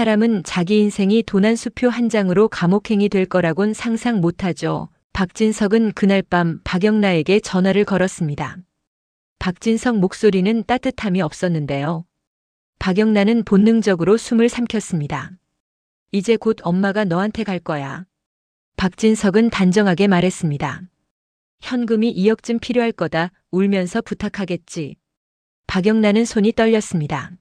사람은 자기 인생이 돈 한 수표 한 장으로 감옥행이 될 거라곤 상상 못하죠. 박진석은 그날 밤 박영란에게 전화를 걸었습니다. 박진석 목소리는 따뜻함이 없었는데요. 박영란은 본능적으로 숨을 삼켰습니다. 이제 곧 엄마가 너한테 갈 거야. 박진석은 단정하게 말했습니다. 현금이 2억쯤 필요할 거다. 울면서 부탁하겠지. 박영란은 손이 떨렸습니다.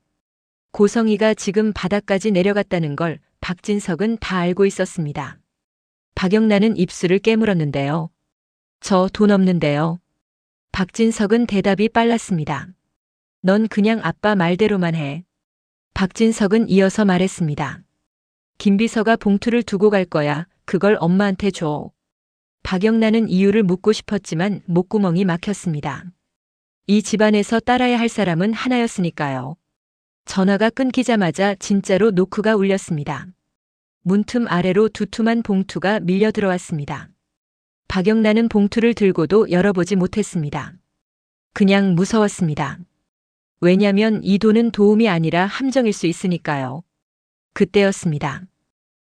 고성이가 지금 바닥까지 내려갔다는 걸 박진석은 다 알고 있었습니다. 박영란은 입술을 깨물었는데요. 저 돈 없는데요. 박진석은 대답이 빨랐습니다. 넌 그냥 아빠 말대로만 해. 박진석은 이어서 말했습니다. 김비서가 봉투를 두고 갈 거야. 그걸 엄마한테 줘. 박영란은 이유를 묻고 싶었지만 목구멍이 막혔습니다. 이 집안에서 따라야 할 사람은 하나였으니까요. 전화가 끊기자마자 진짜로 노크가 울렸습니다. 문틈 아래로 두툼한 봉투가 밀려 들어왔습니다. 박영란은 봉투를 들고도 열어보지 못했습니다. 그냥 무서웠습니다. 왜냐면 이 돈은 도움이 아니라 함정일 수 있으니까요. 그때였습니다.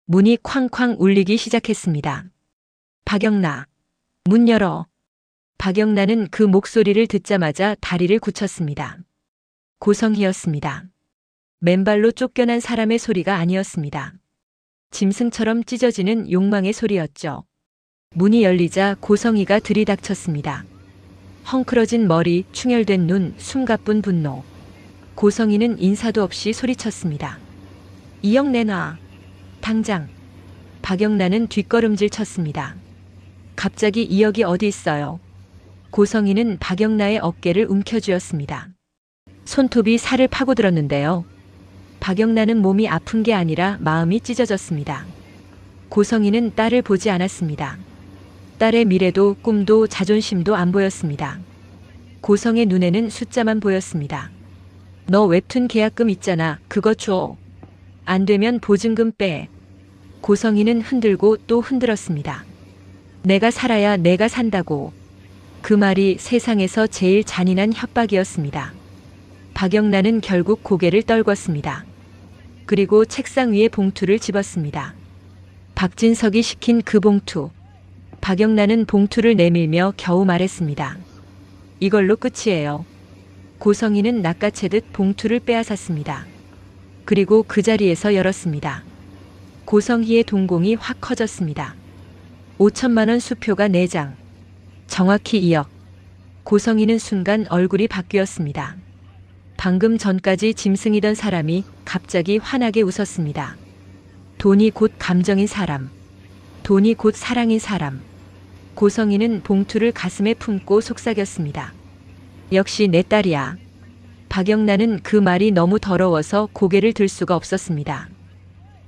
문이 쾅쾅 울리기 시작했습니다. 박영란, 문 열어. 박영란은 그 목소리를 듣자마자 다리를 굳혔습니다. 고성희였습니다. 맨발로 쫓겨난 사람의 소리가 아니었습니다. 짐승처럼 찢어지는 욕망의 소리였죠. 문이 열리자 고성희가 들이닥쳤습니다. 헝클어진 머리, 충혈된 눈, 숨가쁜 분노. 고성희는 인사도 없이 소리쳤습니다. 2억 내놔. 당장. 박영란은 뒷걸음질 쳤습니다. 갑자기 2억이 어디 있어요? 고성희는 박영란의 어깨를 움켜쥐었습니다. 손톱이 살을 파고들었는데요. 박영란은 몸이 아픈 게 아니라 마음이 찢어졌습니다. 고성희는 딸을 보지 않았습니다. 딸의 미래도 꿈도 자존심도 안 보였습니다. 고성의 눈에는 숫자만 보였습니다. 너 웹툰 계약금 있잖아. 그거 줘. 안 되면 보증금 빼. 고성희는 흔들고 또 흔들었습니다. 내가 살아야 내가 산다고. 그 말이 세상에서 제일 잔인한 협박이었습니다. 박영란은 결국 고개를 떨궜습니다. 그리고 책상 위에 봉투를 집었습니다. 박진석이 시킨 그 봉투. 박영란은 봉투를 내밀며 겨우 말했습니다. 이걸로 끝이에요. 고성희는 낚아채듯 봉투를 빼앗았습니다. 그리고 그 자리에서 열었습니다. 고성희의 동공이 확 커졌습니다. 5천만 원 수표가 4장. 정확히 2억. 고성희는 순간 얼굴이 바뀌었습니다. 방금 전까지 짐승이던 사람이 갑자기 환하게 웃었습니다. 돈이 곧 감정인 사람. 돈이 곧 사랑인 사람. 고성희는 봉투를 가슴에 품고 속삭였습니다. 역시 내 딸이야. 박영란은 그 말이 너무 더러워서 고개를 들 수가 없었습니다.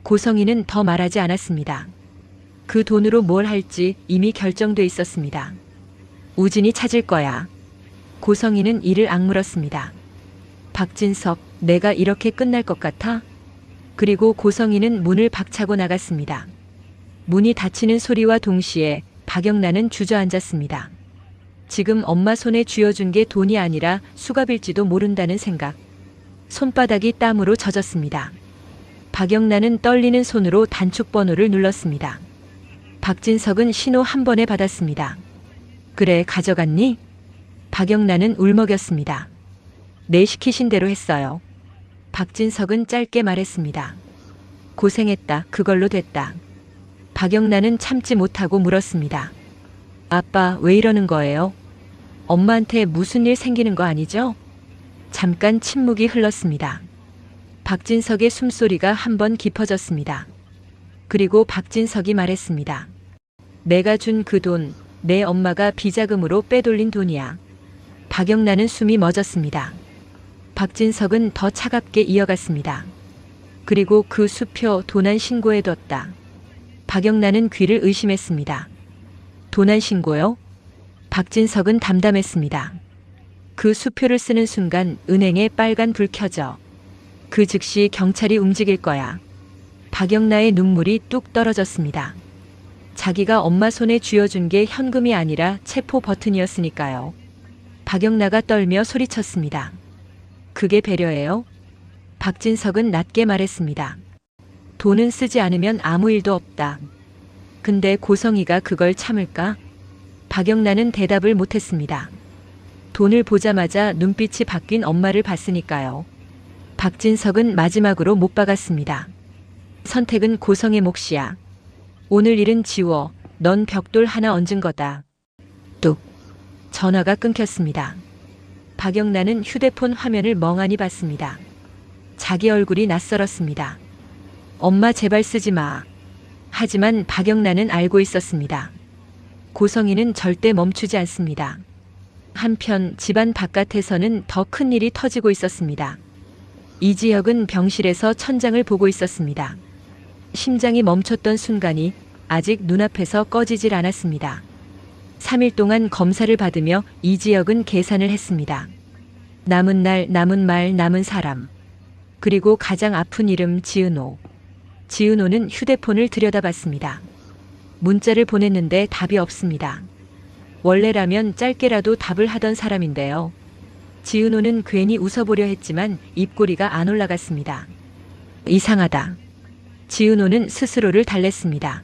고성희는 더 말하지 않았습니다. 그 돈으로 뭘 할지 이미 결정돼 있었습니다. 우진이 찾을 거야. 고성희는 이를 악물었습니다. 박진석, 내가 이렇게 끝날 것 같아? 그리고 고성희는 문을 박차고 나갔습니다. 문이 닫히는 소리와 동시에 박영란은 주저앉았습니다. 지금 엄마 손에 쥐어준 게 돈이 아니라 수갑일지도 모른다는 생각. 손바닥이 땀으로 젖었습니다. 박영란은 떨리는 손으로 단축 번호를 눌렀습니다. 박진석은 신호 한 번에 받았습니다. 그래, 가져갔니? 박영란은 울먹였습니다. 네, 시키신 대로 했어요. 박진석은 짧게 말했습니다. 고생했다. 그걸로 됐다. 박영란은 참지 못하고 물었습니다. 아빠, 왜 이러는 거예요? 엄마한테 무슨 일 생기는 거 아니죠? 잠깐 침묵이 흘렀습니다. 박진석의 숨소리가 한 번 깊어졌습니다. 그리고 박진석이 말했습니다. 내가 준 그 돈, 내 엄마가 비자금으로 빼돌린 돈이야. 박영란은 숨이 멎었습니다. 박진석은 더 차갑게 이어갔습니다. 그리고 그 수표 도난 신고해뒀다. 박영란은 귀를 의심했습니다. 도난 신고요? 박진석은 담담했습니다. 그 수표를 쓰는 순간 은행에 빨간 불 켜져. 그 즉시 경찰이 움직일 거야. 박영란의 눈물이 뚝 떨어졌습니다. 자기가 엄마 손에 쥐어준 게 현금이 아니라 체포 버튼이었으니까요. 박영란가 떨며 소리쳤습니다. 그게 배려예요? 박진석은 낮게 말했습니다. 돈은 쓰지 않으면 아무 일도 없다. 근데 고성이가 그걸 참을까? 박영란은 대답을 못했습니다. 돈을 보자마자 눈빛이 바뀐 엄마를 봤으니까요. 박진석은 마지막으로 못 박았습니다. 선택은 고성의 몫이야. 오늘 일은 지워. 넌 벽돌 하나 얹은 거다. 뚝. 전화가 끊겼습니다. 박영란은 휴대폰 화면을 멍하니 봤습니다. 자기 얼굴이 낯설었습니다. 엄마 제발 쓰지 마. 하지만 박영란은 알고 있었습니다. 고성이는 절대 멈추지 않습니다. 한편 집안 바깥에서는 더 큰 일이 터지고 있었습니다. 이지혁은 병실에서 천장을 보고 있었습니다. 심장이 멈췄던 순간이 아직 눈앞에서 꺼지질 않았습니다. 3일 동안 검사를 받으며 이지혁은 계산을 했습니다. 남은 날, 남은 말, 남은 사람. 그리고 가장 아픈 이름 지은호. 지은호는 휴대폰을 들여다봤습니다. 문자를 보냈는데 답이 없습니다. 원래라면 짧게라도 답을 하던 사람인데요. 지은호는 괜히 웃어보려 했지만 입꼬리가 안 올라갔습니다. 이상하다. 지은호는 스스로를 달랬습니다.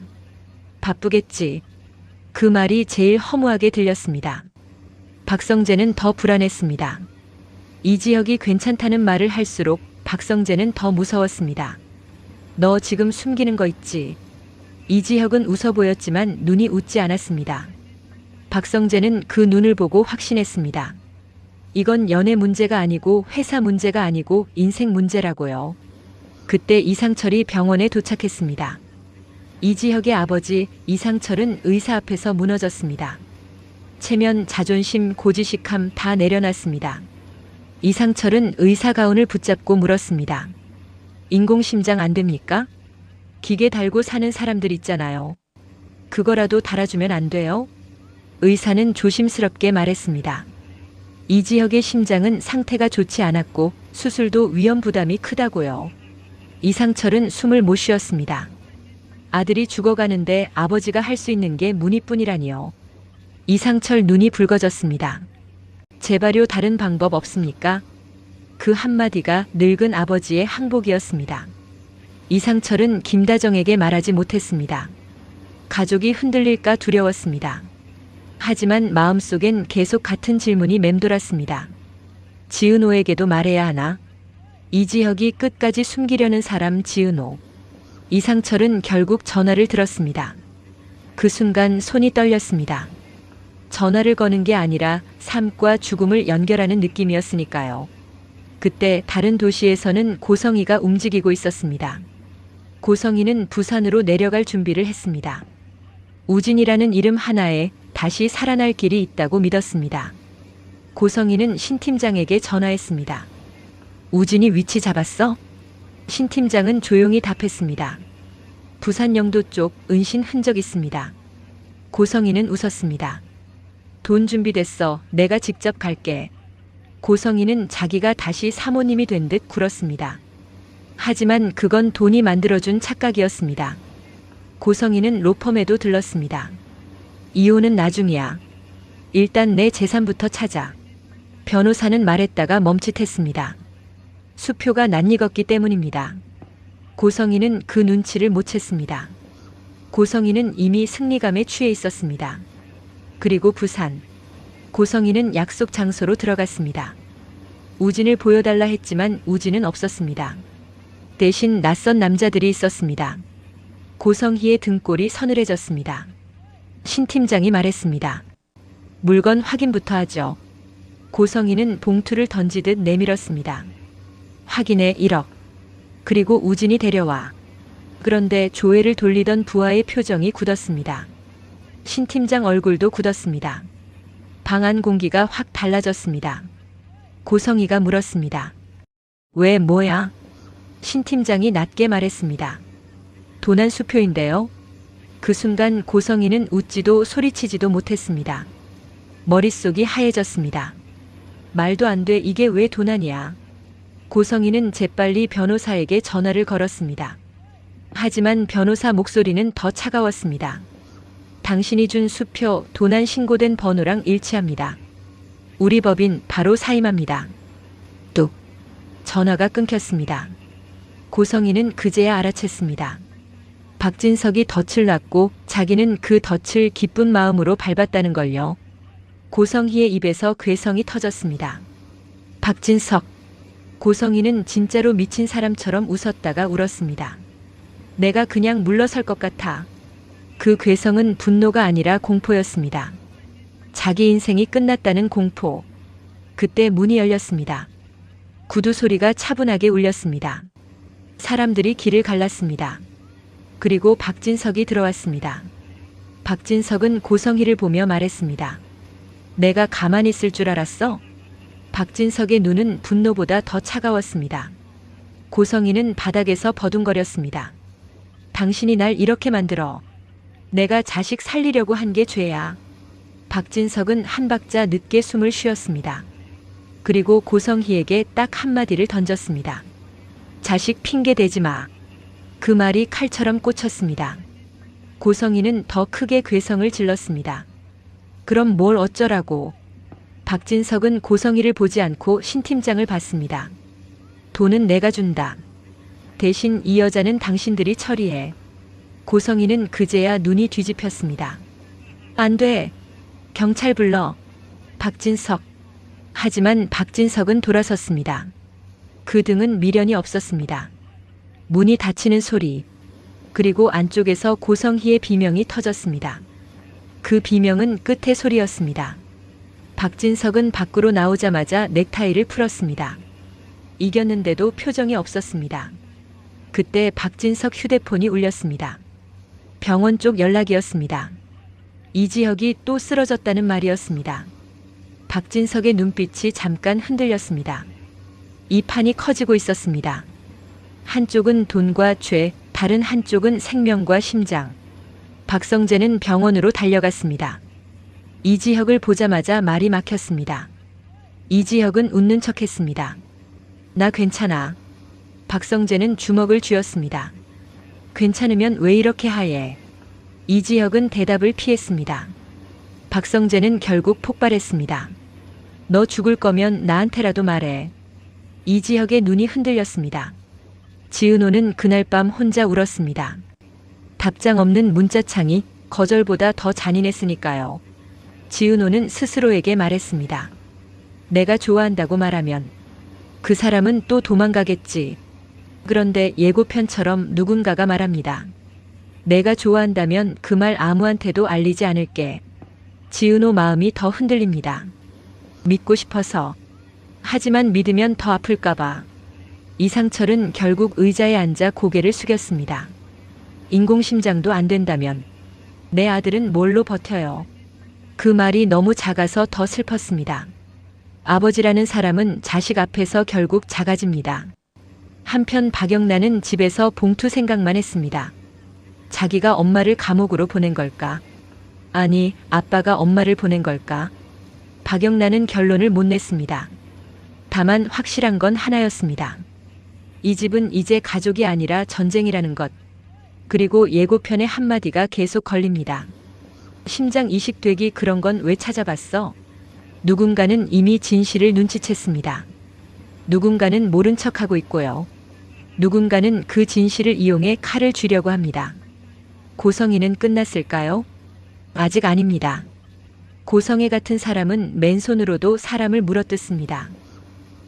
바쁘겠지. 그 말이 제일 허무하게 들렸습니다. 박성재는 더 불안했습니다. 이지혁이 괜찮다는 말을 할수록 박성재는 더 무서웠습니다. 너 지금 숨기는 거 있지? 이지혁은 웃어 보였지만 눈이 웃지 않았습니다. 박성재는 그 눈을 보고 확신했습니다. 이건 연애 문제가 아니고 회사 문제가 아니고 인생 문제라고요. 그때 이상철이 병원에 도착했습니다. 이지혁의 아버지 이상철은 의사 앞에서 무너졌습니다. 체면, 자존심, 고지식함 다 내려놨습니다. 이상철은 의사 가운을 붙잡고 물었습니다. 인공심장 안 됩니까? 기계 달고 사는 사람들 있잖아요. 그거라도 달아주면 안 돼요? 의사는 조심스럽게 말했습니다. 이지혁의 심장은 상태가 좋지 않았고 수술도 위험 부담이 크다고요. 이상철은 숨을 못 쉬었습니다. 아들이 죽어가는데 아버지가 할 수 있는 게 문의뿐이라니요. 이상철 눈이 붉어졌습니다. 제발요, 다른 방법 없습니까? 그 한마디가 늙은 아버지의 항복이었습니다. 이상철은 김다정에게 말하지 못했습니다. 가족이 흔들릴까 두려웠습니다. 하지만 마음속엔 계속 같은 질문이 맴돌았습니다. 지은호에게도 말해야 하나? 이지혁이 끝까지 숨기려는 사람 지은호. 이상철은 결국 전화를 들었습니다. 그 순간 손이 떨렸습니다. 전화를 거는 게 아니라 삶과 죽음을 연결하는 느낌이었으니까요. 그때 다른 도시에서는 고성이가 움직이고 있었습니다. 고성이는 부산으로 내려갈 준비를 했습니다. 우진이라는 이름 하나에 다시 살아날 길이 있다고 믿었습니다. 고성이는 신 팀장에게 전화했습니다. 우진이 위치 잡았어? 신 팀장은 조용히 답했습니다. 부산 영도 쪽 은신 흔적 있습니다. 고성이는 웃었습니다. 돈 준비됐어. 내가 직접 갈게. 고성이는 자기가 다시 사모님이 된 듯 굴었습니다. 하지만 그건 돈이 만들어준 착각이었습니다. 고성이는 로펌에도 들렀습니다. 이혼은 나중이야. 일단 내 재산부터 찾아. 변호사는 말했다가 멈칫했습니다. 수표가 낯익었기 때문입니다. 고성이는 그 눈치를 못 챘습니다. 고성이는 이미 승리감에 취해 있었습니다. 그리고 부산. 고성이는 약속 장소로 들어갔습니다. 우진을 보여달라 했지만 우진은 없었습니다. 대신 낯선 남자들이 있었습니다. 고성희의 등골이 서늘해졌습니다. 신 팀장이 말했습니다. 물건 확인부터 하죠. 고성이는 봉투를 던지듯 내밀었습니다. 확인해 1억. 그리고 우진이 데려와. 그런데 조회를 돌리던 부하의 표정이 굳었습니다. 신 팀장 얼굴도 굳었습니다. 방 안 공기가 확 달라졌습니다. 고성이가 물었습니다. 왜 뭐야? 신 팀장이 낮게 말했습니다. 도난 수표인데요. 그 순간 고성이는 웃지도 소리치지도 못했습니다. 머릿속이 하얘졌습니다. 말도 안 돼. 이게 왜 도난이야? 고성이는 재빨리 변호사에게 전화를 걸었습니다. 하지만 변호사 목소리는 더 차가웠습니다. 당신이 준 수표 도난 신고된 번호랑 일치합니다. 우리 법인 바로 사임합니다. 뚝. 전화가 끊겼습니다. 고성희는 그제야 알아챘습니다. 박진석이 덫을 놨고 자기는 그 덫을 기쁜 마음으로 밟았다는 걸요. 고성희의 입에서 괴성이 터졌습니다. 박진석. 고성희는 진짜로 미친 사람처럼 웃었다가 울었습니다. 내가 그냥 물러설 것 같아. 그 괴성은 분노가 아니라 공포였습니다. 자기 인생이 끝났다는 공포. 그때 문이 열렸습니다. 구두 소리가 차분하게 울렸습니다. 사람들이 길을 갈랐습니다. 그리고 박진석이 들어왔습니다. 박진석은 고성희를 보며 말했습니다. 내가 가만히 있을 줄 알았어? 박진석의 눈은 분노보다 더 차가웠습니다. 고성희는 바닥에서 버둥거렸습니다. 당신이 날 이렇게 만들어. 내가 자식 살리려고 한 게 죄야. 박진석은 한 박자 늦게 숨을 쉬었습니다. 그리고 고성희에게 딱 한마디를 던졌습니다. 자식 핑계 대지 마. 그 말이 칼처럼 꽂혔습니다. 고성희는 더 크게 괴성을 질렀습니다. 그럼 뭘 어쩌라고. 박진석은 고성희를 보지 않고 신 팀장을 봤습니다. 돈은 내가 준다. 대신 이 여자는 당신들이 처리해. 고성희는 그제야 눈이 뒤집혔습니다. 안 돼. 경찰 불러. 박진석. 하지만 박진석은 돌아섰습니다. 그 등은 미련이 없었습니다. 문이 닫히는 소리. 그리고 안쪽에서 고성희의 비명이 터졌습니다. 그 비명은 끝의 소리였습니다. 박진석은 밖으로 나오자마자 넥타이를 풀었습니다. 이겼는데도 표정이 없었습니다. 그때 박진석 휴대폰이 울렸습니다. 병원 쪽 연락이었습니다. 이지혁이 또 쓰러졌다는 말이었습니다. 박진석의 눈빛이 잠깐 흔들렸습니다. 이 판이 커지고 있었습니다. 한쪽은 돈과 죄, 다른 한쪽은 생명과 심장. 박성재는 병원으로 달려갔습니다. 이지혁을 보자마자 말이 막혔습니다. 이지혁은 웃는 척했습니다. 나 괜찮아. 박성재는 주먹을 쥐었습니다. 괜찮으면 왜 이렇게 하얘? 이지혁은 대답을 피했습니다. 박성재는 결국 폭발했습니다. 너 죽을 거면 나한테라도 말해. 이지혁의 눈이 흔들렸습니다. 지은호는 그날 밤 혼자 울었습니다. 답장 없는 문자창이 거절보다 더 잔인했으니까요. 지은호는 스스로에게 말했습니다. 내가 좋아한다고 말하면 그 사람은 또 도망가겠지. 그런데 예고편처럼 누군가가 말합니다. 내가 좋아한다면 그 말 아무한테도 알리지 않을게. 지은호 마음이 더 흔들립니다. 믿고 싶어서. 하지만 믿으면 더 아플까봐. 이상철은 결국 의자에 앉아 고개를 숙였습니다. 인공심장도 안 된다면 내 아들은 뭘로 버텨요? 그 말이 너무 작아서 더 슬펐습니다. 아버지라는 사람은 자식 앞에서 결국 작아집니다. 한편 박영란은 집에서 봉투 생각만 했습니다. 자기가 엄마를 감옥으로 보낸 걸까? 아니, 아빠가 엄마를 보낸 걸까? 박영란은 결론을 못 냈습니다. 다만 확실한 건 하나였습니다. 이 집은 이제 가족이 아니라 전쟁이라는 것. 그리고 예고편의 한마디가 계속 걸립니다. 심장 이식되기 그런 건 왜 찾아봤어? 누군가는 이미 진실을 눈치챘습니다. 누군가는 모른 척하고 있고요. 누군가는 그 진실을 이용해 칼을 쥐려고 합니다. 고성희는 끝났을까요? 아직 아닙니다. 고성애 같은 사람은 맨손으로도 사람을 물어뜯습니다.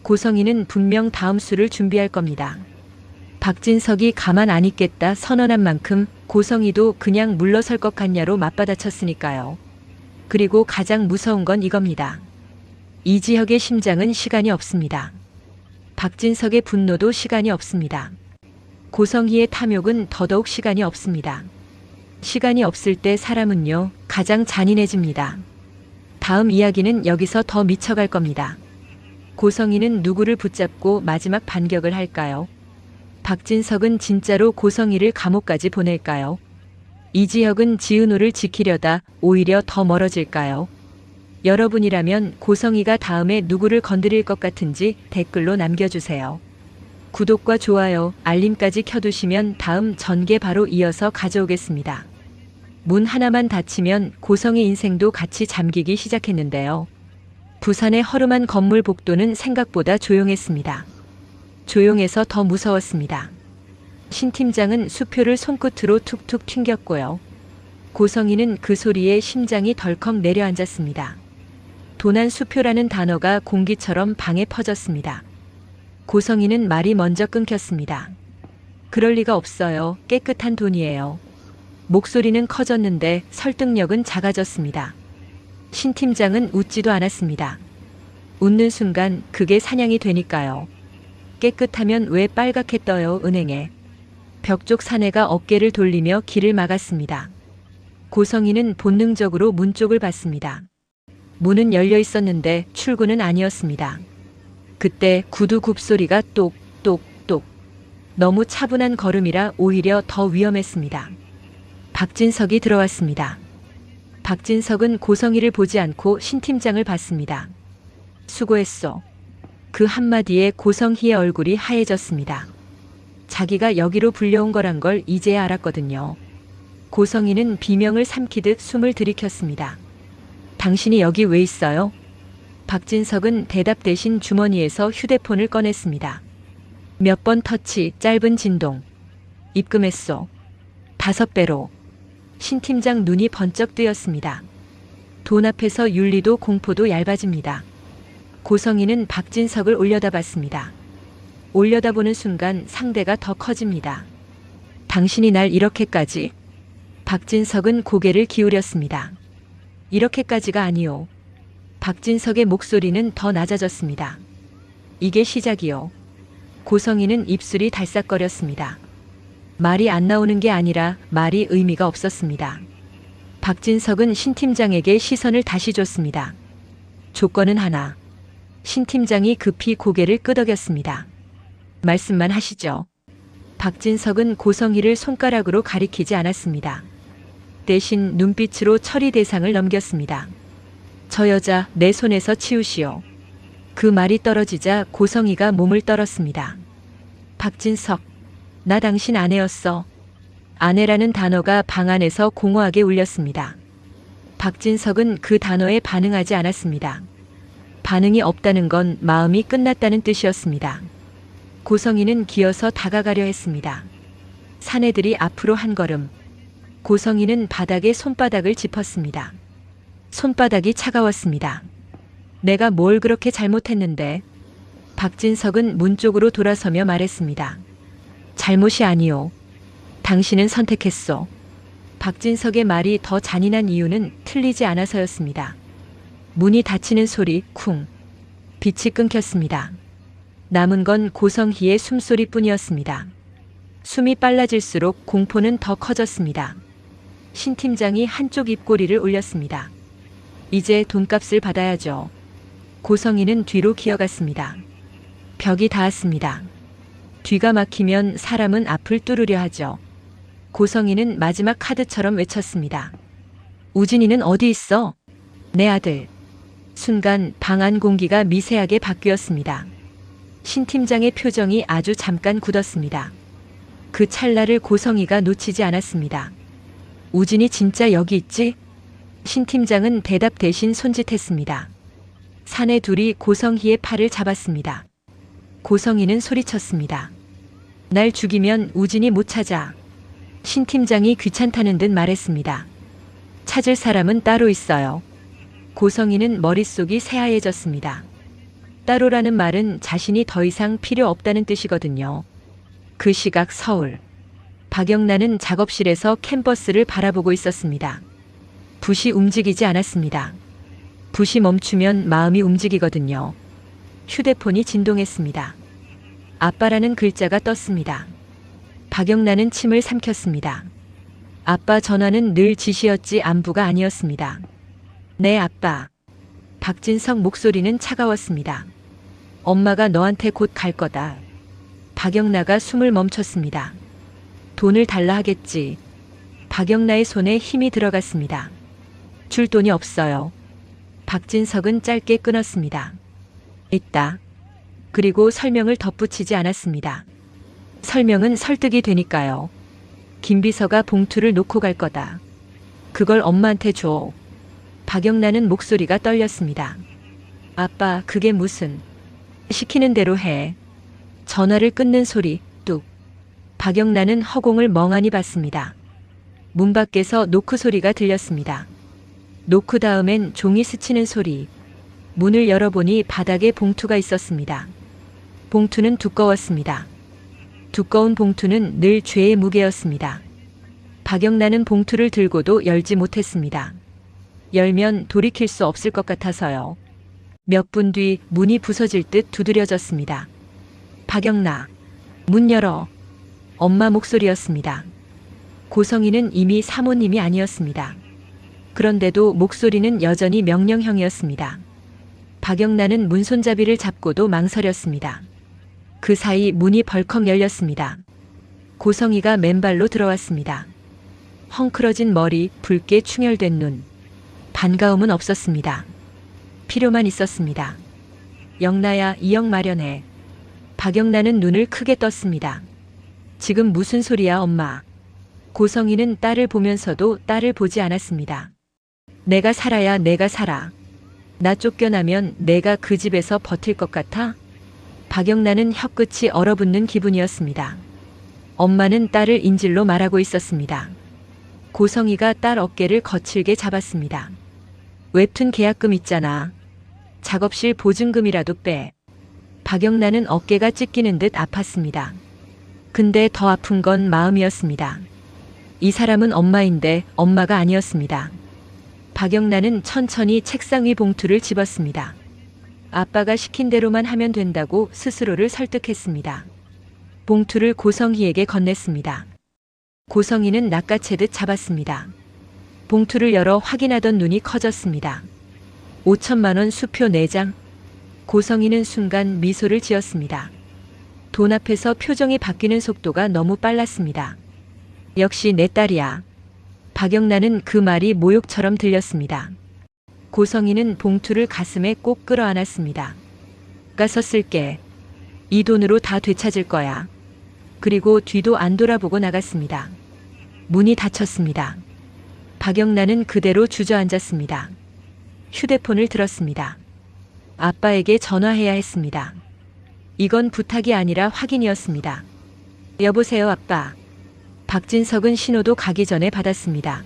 고성희는 분명 다음 수를 준비할 겁니다. 박진석이 가만 안 있겠다 선언한 만큼 고성희도 그냥 물러설 것 같냐로 맞받아쳤으니까요. 그리고 가장 무서운 건 이겁니다. 이지혁의 심장은 시간이 없습니다. 박진석의 분노도 시간이 없습니다. 고성희의 탐욕은 더더욱 시간이 없습니다. 시간이 없을 때 사람은요, 가장 잔인해집니다. 다음 이야기는 여기서 더 미쳐갈 겁니다. 고성희는 누구를 붙잡고 마지막 반격을 할까요? 박진석은 진짜로 고성희를 감옥까지 보낼까요? 이지혁은 지은호를 지키려다 오히려 더 멀어질까요? 여러분이라면 고성희가 다음에 누구를 건드릴 것 같은지 댓글로 남겨주세요. 구독과 좋아요, 알림까지 켜두시면 다음 전개 바로 이어서 가져오겠습니다. 문 하나만 닫히면 고성희 인생도 같이 잠기기 시작했는데요. 부산의 허름한 건물 복도는 생각보다 조용했습니다. 조용해서 더 무서웠습니다. 신 팀장은 수표를 손끝으로 툭툭 튕겼고요. 고성희는 그 소리에 심장이 덜컥 내려앉았습니다. 도난 수표라는 단어가 공기처럼 방에 퍼졌습니다. 고성희는 말이 먼저 끊겼습니다. 그럴 리가 없어요. 깨끗한 돈이에요. 목소리는 커졌는데 설득력은 작아졌습니다. 신 팀장은 웃지도 않았습니다. 웃는 순간 그게 사냥이 되니까요. 깨끗하면 왜 빨갛게 떠요, 은행에. 벽 쪽 사내가 어깨를 돌리며 길을 막았습니다. 고성희는 본능적으로 문 쪽을 봤습니다. 문은 열려 있었는데 출구는 아니었습니다. 그때 구두 굽소리가 똑똑똑. 너무 차분한 걸음이라 오히려 더 위험했습니다. 박진석이 들어왔습니다. 박진석은 고성희를 보지 않고 신 팀장을 봤습니다. 수고했어. 그 한마디에 고성희의 얼굴이 하얘졌습니다. 자기가 여기로 불려온 거란 걸 이제야 알았거든요. 고성희는 비명을 삼키듯 숨을 들이켰습니다. 당신이 여기 왜 있어요? 박진석은 대답 대신 주머니에서 휴대폰을 꺼냈습니다. 몇 번 터치, 짧은 진동. 입금했어. 5배로. 신 팀장 눈이 번쩍 뜨였습니다. 돈 앞에서 윤리도 공포도 얇아집니다. 고성희는 박진석을 올려다봤습니다. 올려다보는 순간 상대가 더 커집니다. 당신이 날 이렇게까지. 박진석은 고개를 기울였습니다. 이렇게까지가 아니오. 박진석의 목소리는 더 낮아졌습니다. 이게 시작이요. 고성희는 입술이 달싹거렸습니다. 말이 안 나오는 게 아니라 말이 의미가 없었습니다. 박진석은 신 팀장에게 시선을 다시 줬습니다. 조건은 하나. 신 팀장이 급히 고개를 끄덕였습니다. 말씀만 하시죠. 박진석은 고성희를 손가락으로 가리키지 않았습니다. 대신 눈빛으로 처리 대상을 넘겼습니다. 저 여자 내 손에서 치우시오. 그 말이 떨어지자 고성희가 몸을 떨었습니다. 박진석, 나 당신 아내였어. 아내라는 단어가 방 안에서 공허하게 울렸습니다. 박진석은 그 단어에 반응하지 않았습니다. 반응이 없다는 건 마음이 끝났다는 뜻이었습니다. 고성희는 기어서 다가가려 했습니다. 사내들이 앞으로 한 걸음. 고성희는 바닥에 손바닥을 짚었습니다. 손바닥이 차가웠습니다. 내가 뭘 그렇게 잘못했는데. 박진석은 문 쪽으로 돌아서며 말했습니다. 잘못이 아니오. 당신은 선택했어. 박진석의 말이 더 잔인한 이유는 틀리지 않아서였습니다. 문이 닫히는 소리 쿵. 빛이 끊겼습니다. 남은 건 고성희의 숨소리뿐이었습니다. 숨이 빨라질수록 공포는 더 커졌습니다. 신 팀장이 한쪽 입꼬리를 올렸습니다. 이제 돈값을 받아야죠. 고성희는 뒤로 기어갔습니다. 벽이 닿았습니다. 뒤가 막히면 사람은 앞을 뚫으려 하죠. 고성희는 마지막 카드처럼 외쳤습니다. 우진이는 어디 있어? 내 아들. 순간 방 안 공기가 미세하게 바뀌었습니다. 신 팀장의 표정이 아주 잠깐 굳었습니다. 그 찰나를 고성희가 놓치지 않았습니다. 우진이 진짜 여기 있지? 신 팀장은 대답 대신 손짓했습니다. 사내 둘이 고성희의 팔을 잡았습니다. 고성희는 소리쳤습니다. 날 죽이면 우진이 못 찾아. 신 팀장이 귀찮다는 듯 말했습니다. 찾을 사람은 따로 있어요. 고성희는 머릿속이 새하얘졌습니다. 따로라는 말은 자신이 더 이상 필요 없다는 뜻이거든요. 그 시각 서울. 박영란은 작업실에서 캔버스를 바라보고 있었습니다. 붓이 움직이지 않았습니다. 붓이 멈추면 마음이 움직이거든요. 휴대폰이 진동했습니다. 아빠라는 글자가 떴습니다. 박영란은 침을 삼켰습니다. 아빠 전화는 늘 지시였지 안부가 아니었습니다. 네, 아빠. 박진석 목소리는 차가웠습니다. 엄마가 너한테 곧 갈 거다. 박영라가 숨을 멈췄습니다. 돈을 달라 하겠지. 박영라의 손에 힘이 들어갔습니다. 줄 돈이 없어요. 박진석은 짧게 끊었습니다. 있다. 그리고 설명을 덧붙이지 않았습니다. 설명은 설득이 되니까요. 김비서가 봉투를 놓고 갈 거다. 그걸 엄마한테 줘. 박영란은 목소리가 떨렸습니다. 아빠, 그게 무슨. 시키는 대로 해. 전화를 끊는 소리, 뚝. 박영란은 허공을 멍하니 봤습니다. 문 밖에서 노크 소리가 들렸습니다. 노크 다음엔 종이 스치는 소리. 문을 열어보니 바닥에 봉투가 있었습니다. 봉투는 두꺼웠습니다. 두꺼운 봉투는 늘 죄의 무게였습니다. 박영란은 봉투를 들고도 열지 못했습니다. 열면 돌이킬 수 없을 것 같아서요. 몇 분 뒤 문이 부서질 듯 두드려졌습니다. 박영란, 문 열어. 엄마 목소리였습니다. 고성이는 이미 사모님이 아니었습니다. 그런데도 목소리는 여전히 명령형이었습니다. 박영란은 문손잡이를 잡고도 망설였습니다. 그 사이 문이 벌컥 열렸습니다. 고성이가 맨발로 들어왔습니다. 헝클어진 머리, 붉게 충혈된 눈. 반가움은 없었습니다. 필요만 있었습니다. 영나야, 이역 마련해. 박영란은 눈을 크게 떴습니다. 지금 무슨 소리야, 엄마? 고성이는 딸을 보면서도 딸을 보지 않았습니다. 내가 살아야 내가 살아. 나 쫓겨나면 내가 그 집에서 버틸 것 같아? 박영란은 혀끝이 얼어붙는 기분이었습니다. 엄마는 딸을 인질로 말하고 있었습니다. 고성이가 딸 어깨를 거칠게 잡았습니다. 웹툰 계약금 있잖아. 작업실 보증금이라도 빼. 박영란은 어깨가 찢기는 듯 아팠습니다. 근데 더 아픈 건 마음이었습니다. 이 사람은 엄마인데 엄마가 아니었습니다. 박영란은 천천히 책상 위 봉투를 집었습니다. 아빠가 시킨 대로만 하면 된다고 스스로를 설득했습니다. 봉투를 고성희에게 건넸습니다. 고성희는 낚아채듯 잡았습니다. 봉투를 열어 확인하던 눈이 커졌습니다. 5천만 원 수표 4장. 고성희는 순간 미소를 지었습니다. 돈 앞에서 표정이 바뀌는 속도가 너무 빨랐습니다. 역시 내 딸이야. 박영란은 그 말이 모욕처럼 들렸습니다. 고성희는 봉투를 가슴에 꼭 끌어안았습니다. 가서 쓸게. 이 돈으로 다 되찾을 거야. 그리고 뒤도 안 돌아보고 나갔습니다. 문이 닫혔습니다. 박영란은 그대로 주저앉았습니다. 휴대폰을 들었습니다. 아빠에게 전화해야 했습니다. 이건 부탁이 아니라 확인이었습니다. 여보세요, 아빠. 박진석은 신호도 가기 전에 받았습니다.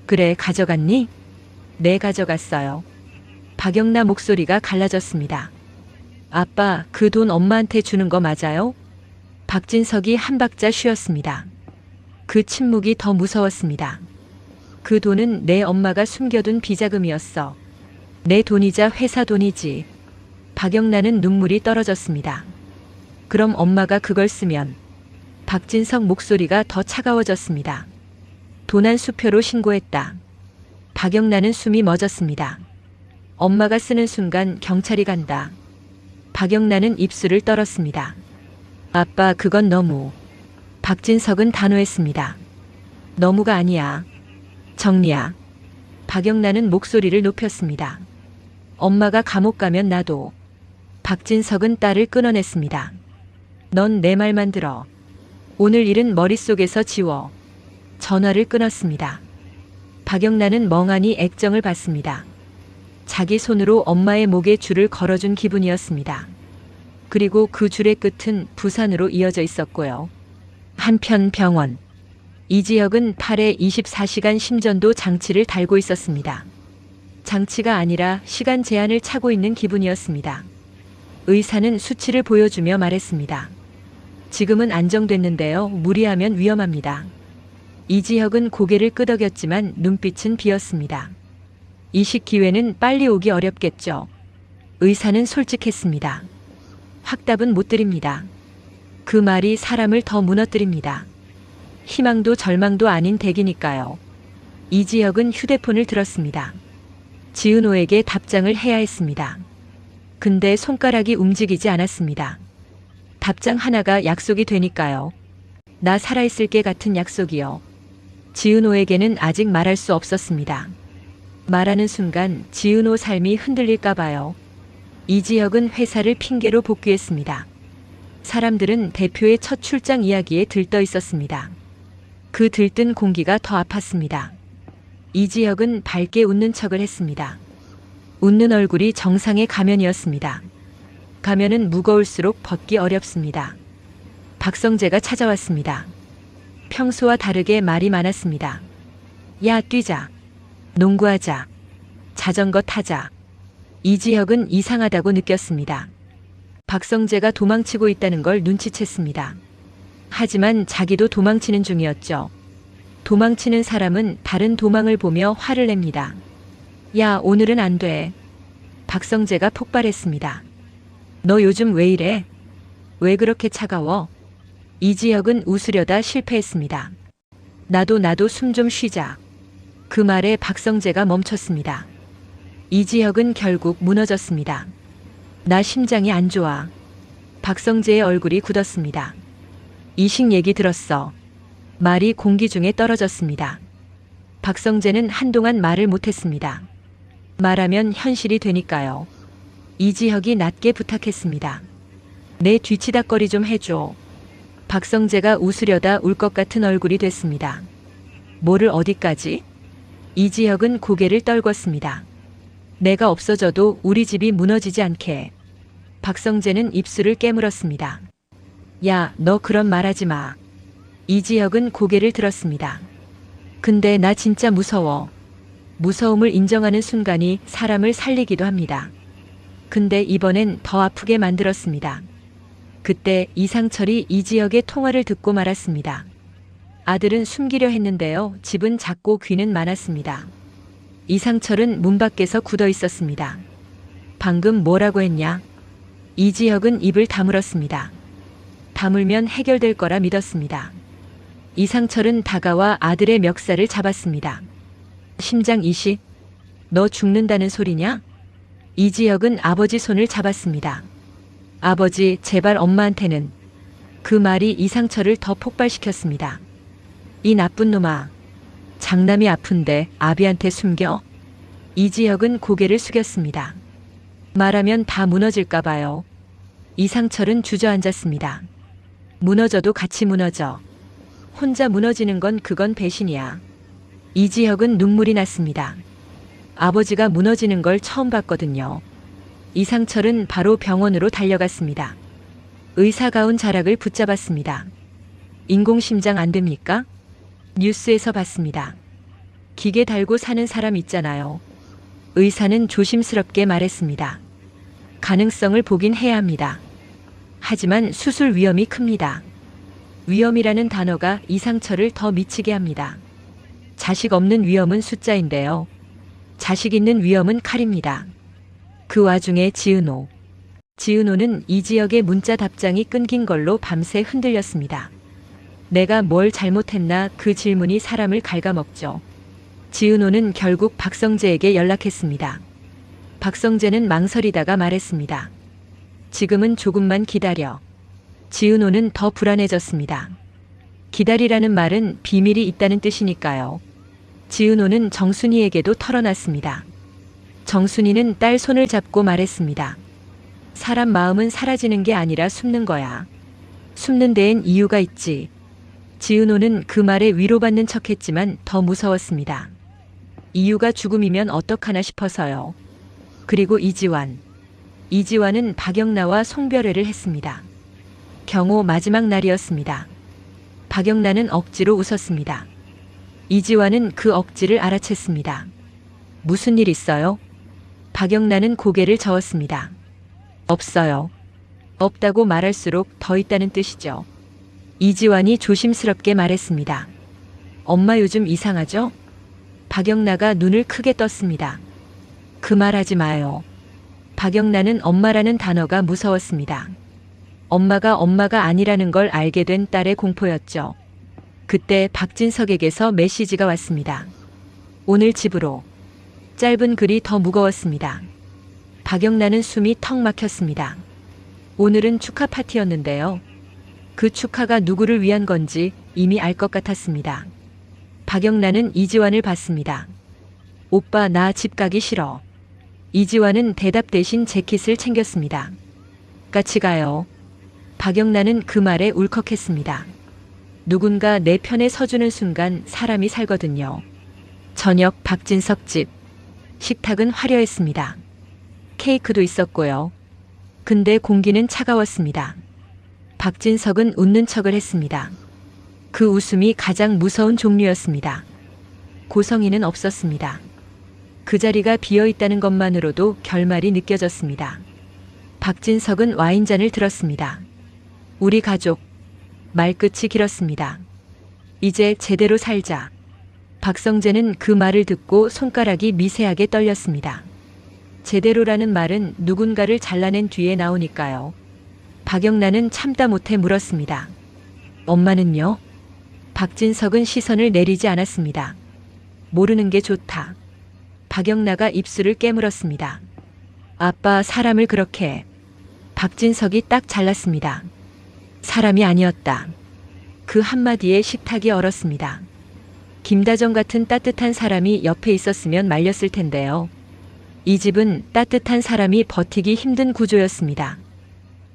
그래, 가져갔니? 네, 가져갔어요. 박영란 목소리가 갈라졌습니다. 아빠, 그 돈 엄마한테 주는 거 맞아요? 박진석이 한 박자 쉬었습니다. 그 침묵이 더 무서웠습니다. 그 돈은 내 엄마가 숨겨둔 비자금이었어. 내 돈이자 회사 돈이지. 박영란은 눈물이 떨어졌습니다. 그럼 엄마가 그걸 쓰면. 박진석 목소리가 더 차가워졌습니다. 도난 수표로 신고했다. 박영란은 숨이 멎었습니다. 엄마가 쓰는 순간 경찰이 간다. 박영란은 입술을 떨었습니다. 아빠, 그건 너무. 박진석은 단호했습니다. 너무가 아니야. 정리야. 박영란은 목소리를 높였습니다. 엄마가 감옥 가면 나도. 박진석은 딸을 끊어냈습니다. 넌 내 말만 들어. 오늘 일은 머릿속에서 지워. 전화를 끊었습니다. 박영란은 멍하니 액정을 봤습니다. 자기 손으로 엄마의 목에 줄을 걸어준 기분이었습니다. 그리고 그 줄의 끝은 부산으로 이어져 있었고요. 한편 병원. 이지혁은 팔에 24시간 심전도 장치를 달고 있었습니다. 장치가 아니라 시간 제한을 차고 있는 기분이었습니다. 의사는 수치를 보여주며 말했습니다. 지금은 안정됐는데요. 무리하면 위험합니다. 이지혁은 고개를 끄덕였지만 눈빛은 비었습니다. 이식 기회는 빨리 오기 어렵겠죠. 의사는 솔직했습니다. 확답은 못 드립니다. 그 말이 사람을 더 무너뜨립니다. 희망도 절망도 아닌 대기니까요. 이지혁은 휴대폰을 들었습니다. 지은호에게 답장을 해야 했습니다. 근데 손가락이 움직이지 않았습니다. 답장 하나가 약속이 되니까요. 나 살아있을게 같은 약속이요. 지은호에게는 아직 말할 수 없었습니다. 말하는 순간 지은호 삶이 흔들릴까 봐요. 이지혁은 회사를 핑계로 복귀했습니다. 사람들은 대표의 첫 출장 이야기에 들떠 있었습니다. 그 들뜬 공기가 더 아팠습니다. 이지혁은 밝게 웃는 척을 했습니다. 웃는 얼굴이 정상의 가면이었습니다. 가면은 무거울수록 벗기 어렵습니다. 박성재가 찾아왔습니다. 평소와 다르게 말이 많았습니다. 야, 뛰자. 농구하자. 자전거 타자. 이지혁은 이상하다고 느꼈습니다. 박성재가 도망치고 있다는 걸 눈치챘습니다. 하지만 자기도 도망치는 중이었죠. 도망치는 사람은 다른 도망을 보며 화를 냅니다. 야, 오늘은 안 돼. 박성재가 폭발했습니다. 너 요즘 왜 이래? 왜 그렇게 차가워? 이지혁은 웃으려다 실패했습니다. 나도 숨 좀 쉬자. 그 말에 박성재가 멈췄습니다. 이지혁은 결국 무너졌습니다. 나 심장이 안 좋아. 박성재의 얼굴이 굳었습니다. 이식 얘기 들었어. 말이 공기 중에 떨어졌습니다. 박성재는 한동안 말을 못했습니다. 말하면 현실이 되니까요. 이지혁이 낮게 부탁했습니다. 내 뒤치다꺼리 좀 해줘. 박성재가 웃으려다 울 것 같은 얼굴이 됐습니다. 뭐를 어디까지? 이지혁은 고개를 떨궜습니다. 내가 없어져도 우리 집이 무너지지 않게. 박성재는 입술을 깨물었습니다. 야, 너 그런 말 하지 마. 이지혁은 고개를 들었습니다. 근데 나 진짜 무서워. 무서움을 인정하는 순간이 사람을 살리기도 합니다. 근데 이번엔 더 아프게 만들었습니다. 그때 이상철이 이지혁의 통화를 듣고 말았습니다. 아들은 숨기려 했는데요. 집은 작고 귀는 많았습니다. 이상철은 문 밖에서 굳어 있었습니다. 방금 뭐라고 했냐? 이지혁은 입을 다물었습니다. 다물면 해결될 거라 믿었습니다. 이상철은 다가와 아들의 멱살을 잡았습니다. 심장 이식? 너 죽는다는 소리냐? 이지혁은 아버지 손을 잡았습니다. 아버지, 제발 엄마한테는. 그 말이 이상철을 더 폭발시켰습니다. 이 나쁜 놈아. 장남이 아픈데 아비한테 숨겨? 이지혁은 고개를 숙였습니다. 말하면 다 무너질까 봐요. 이상철은 주저앉았습니다. 무너져도 같이 무너져. 혼자 무너지는 건 그건 배신이야. 이지혁은 눈물이 났습니다. 아버지가 무너지는 걸 처음 봤거든요. 이상철은 바로 병원으로 달려갔습니다. 의사가 온 자락을 붙잡았습니다. 인공심장 안 됩니까? 뉴스에서 봤습니다. 기계 달고 사는 사람 있잖아요. 의사는 조심스럽게 말했습니다. 가능성을 보긴 해야 합니다. 하지만 수술 위험이 큽니다. 위험이라는 단어가 이상철을 더 미치게 합니다. 자식 없는 위험은 숫자인데요. 자식 있는 위험은 칼입니다. 그 와중에 지은호는 이지혁의 문자 답장이 끊긴 걸로 밤새 흔들렸습니다. 내가 뭘 잘못했나 그 질문이 사람을 갉아먹죠. 지은호는 결국 박성재에게 연락했습니다. 박성재는 망설이다가 말했습니다. 지금은 조금만 기다려. 지은호는 더 불안해졌습니다. 기다리라는 말은 비밀이 있다는 뜻이니까요. 지은호는 정순이에게도 털어놨습니다. 정순이는 딸 손을 잡고 말했습니다. 사람 마음은 사라지는 게 아니라 숨는 거야. 숨는 데엔 이유가 있지. 지은호는 그 말에 위로받는 척했지만 더 무서웠습니다. 이유가 죽음이면 어떡하나 싶어서요. 그리고 이지환은 박영나와 송별회를 했습니다. 경호 마지막 날이었습니다. 박영나는 억지로 웃었습니다. 이지환은 그 억지를 알아챘습니다. 무슨 일 있어요? 박영나는 고개를 저었습니다. 없어요. 없다고 말할수록 더 있다는 뜻이죠. 이지환이 조심스럽게 말했습니다. 엄마 요즘 이상하죠? 박영나가 눈을 크게 떴습니다. 그 말 하지 마요. 박영나는 엄마라는 단어가 무서웠습니다. 엄마가 아니라는 걸 알게 된 딸의 공포였죠. 그때 박진석에게서 메시지가 왔습니다. 오늘 집으로. 짧은 글이 더 무거웠습니다. 박영나는 숨이 턱 막혔습니다. 오늘은 축하 파티였는데요. 그 축하가 누구를 위한 건지 이미 알 것 같았습니다. 박영나는 이지환을 봤습니다. 오빠, 나 집 가기 싫어. 이지환은 대답 대신 재킷을 챙겼습니다. 같이 가요. 박영나는 그 말에 울컥했습니다. 누군가 내 편에 서주는 순간 사람이 살거든요. 저녁 박진석 집. 식탁은 화려했습니다. 케이크도 있었고요. 근데 공기는 차가웠습니다. 박진석은 웃는 척을 했습니다. 그 웃음이 가장 무서운 종류였습니다. 고성이는 없었습니다. 그 자리가 비어 있다는 것만으로도 결말이 느껴졌습니다. 박진석은 와인잔을 들었습니다. 우리 가족. 말끝이 길었습니다. 이제 제대로 살자. 박성재는 그 말을 듣고 손가락이 미세하게 떨렸습니다. 제대로라는 말은 누군가를 잘라낸 뒤에 나오니까요. 박영란은 참다 못해 물었습니다. 엄마는요? 박진석은 시선을 내리지 않았습니다. 모르는 게 좋다. 박영란가 입술을 깨물었습니다. 아빠 사람을 그렇게. 박진석이 딱 잘랐습니다. 사람이 아니었다. 그 한마디에 식탁이 얼었습니다. 김다정 같은 따뜻한 사람이 옆에 있었으면 말렸을 텐데요. 이 집은 따뜻한 사람이 버티기 힘든 구조였습니다.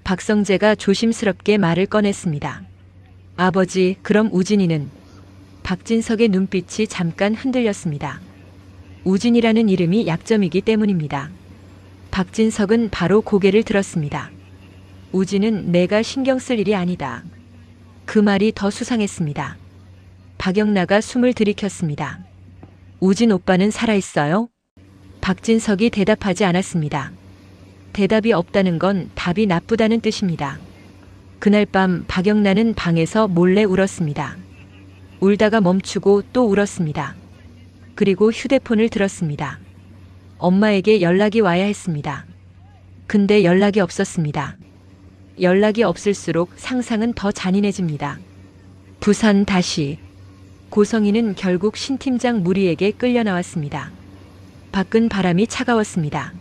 박성재가 조심스럽게 말을 꺼냈습니다. 아버지, 그럼 우진이는? 박진석의 눈빛이 잠깐 흔들렸습니다. 우진이라는 이름이 약점이기 때문입니다. 박진석은 바로 고개를 들었습니다. 우진은 내가 신경 쓸 일이 아니다. 그 말이 더 수상했습니다. 박영란가 숨을 들이켰습니다. 우진 오빠는 살아있어요? 박진석이 대답하지 않았습니다. 대답이 없다는 건 답이 나쁘다는 뜻입니다. 그날 밤 박영란은 방에서 몰래 울었습니다. 울다가 멈추고 또 울었습니다. 그리고 휴대폰을 들었습니다. 엄마에게 연락이 와야 했습니다. 근데 연락이 없었습니다. 연락이 없을수록 상상은 더 잔인해집니다. 부산 다시. 고성이는 결국 신 팀장 무리에게 끌려 나왔습니다. 밖은 바람이 차가웠습니다.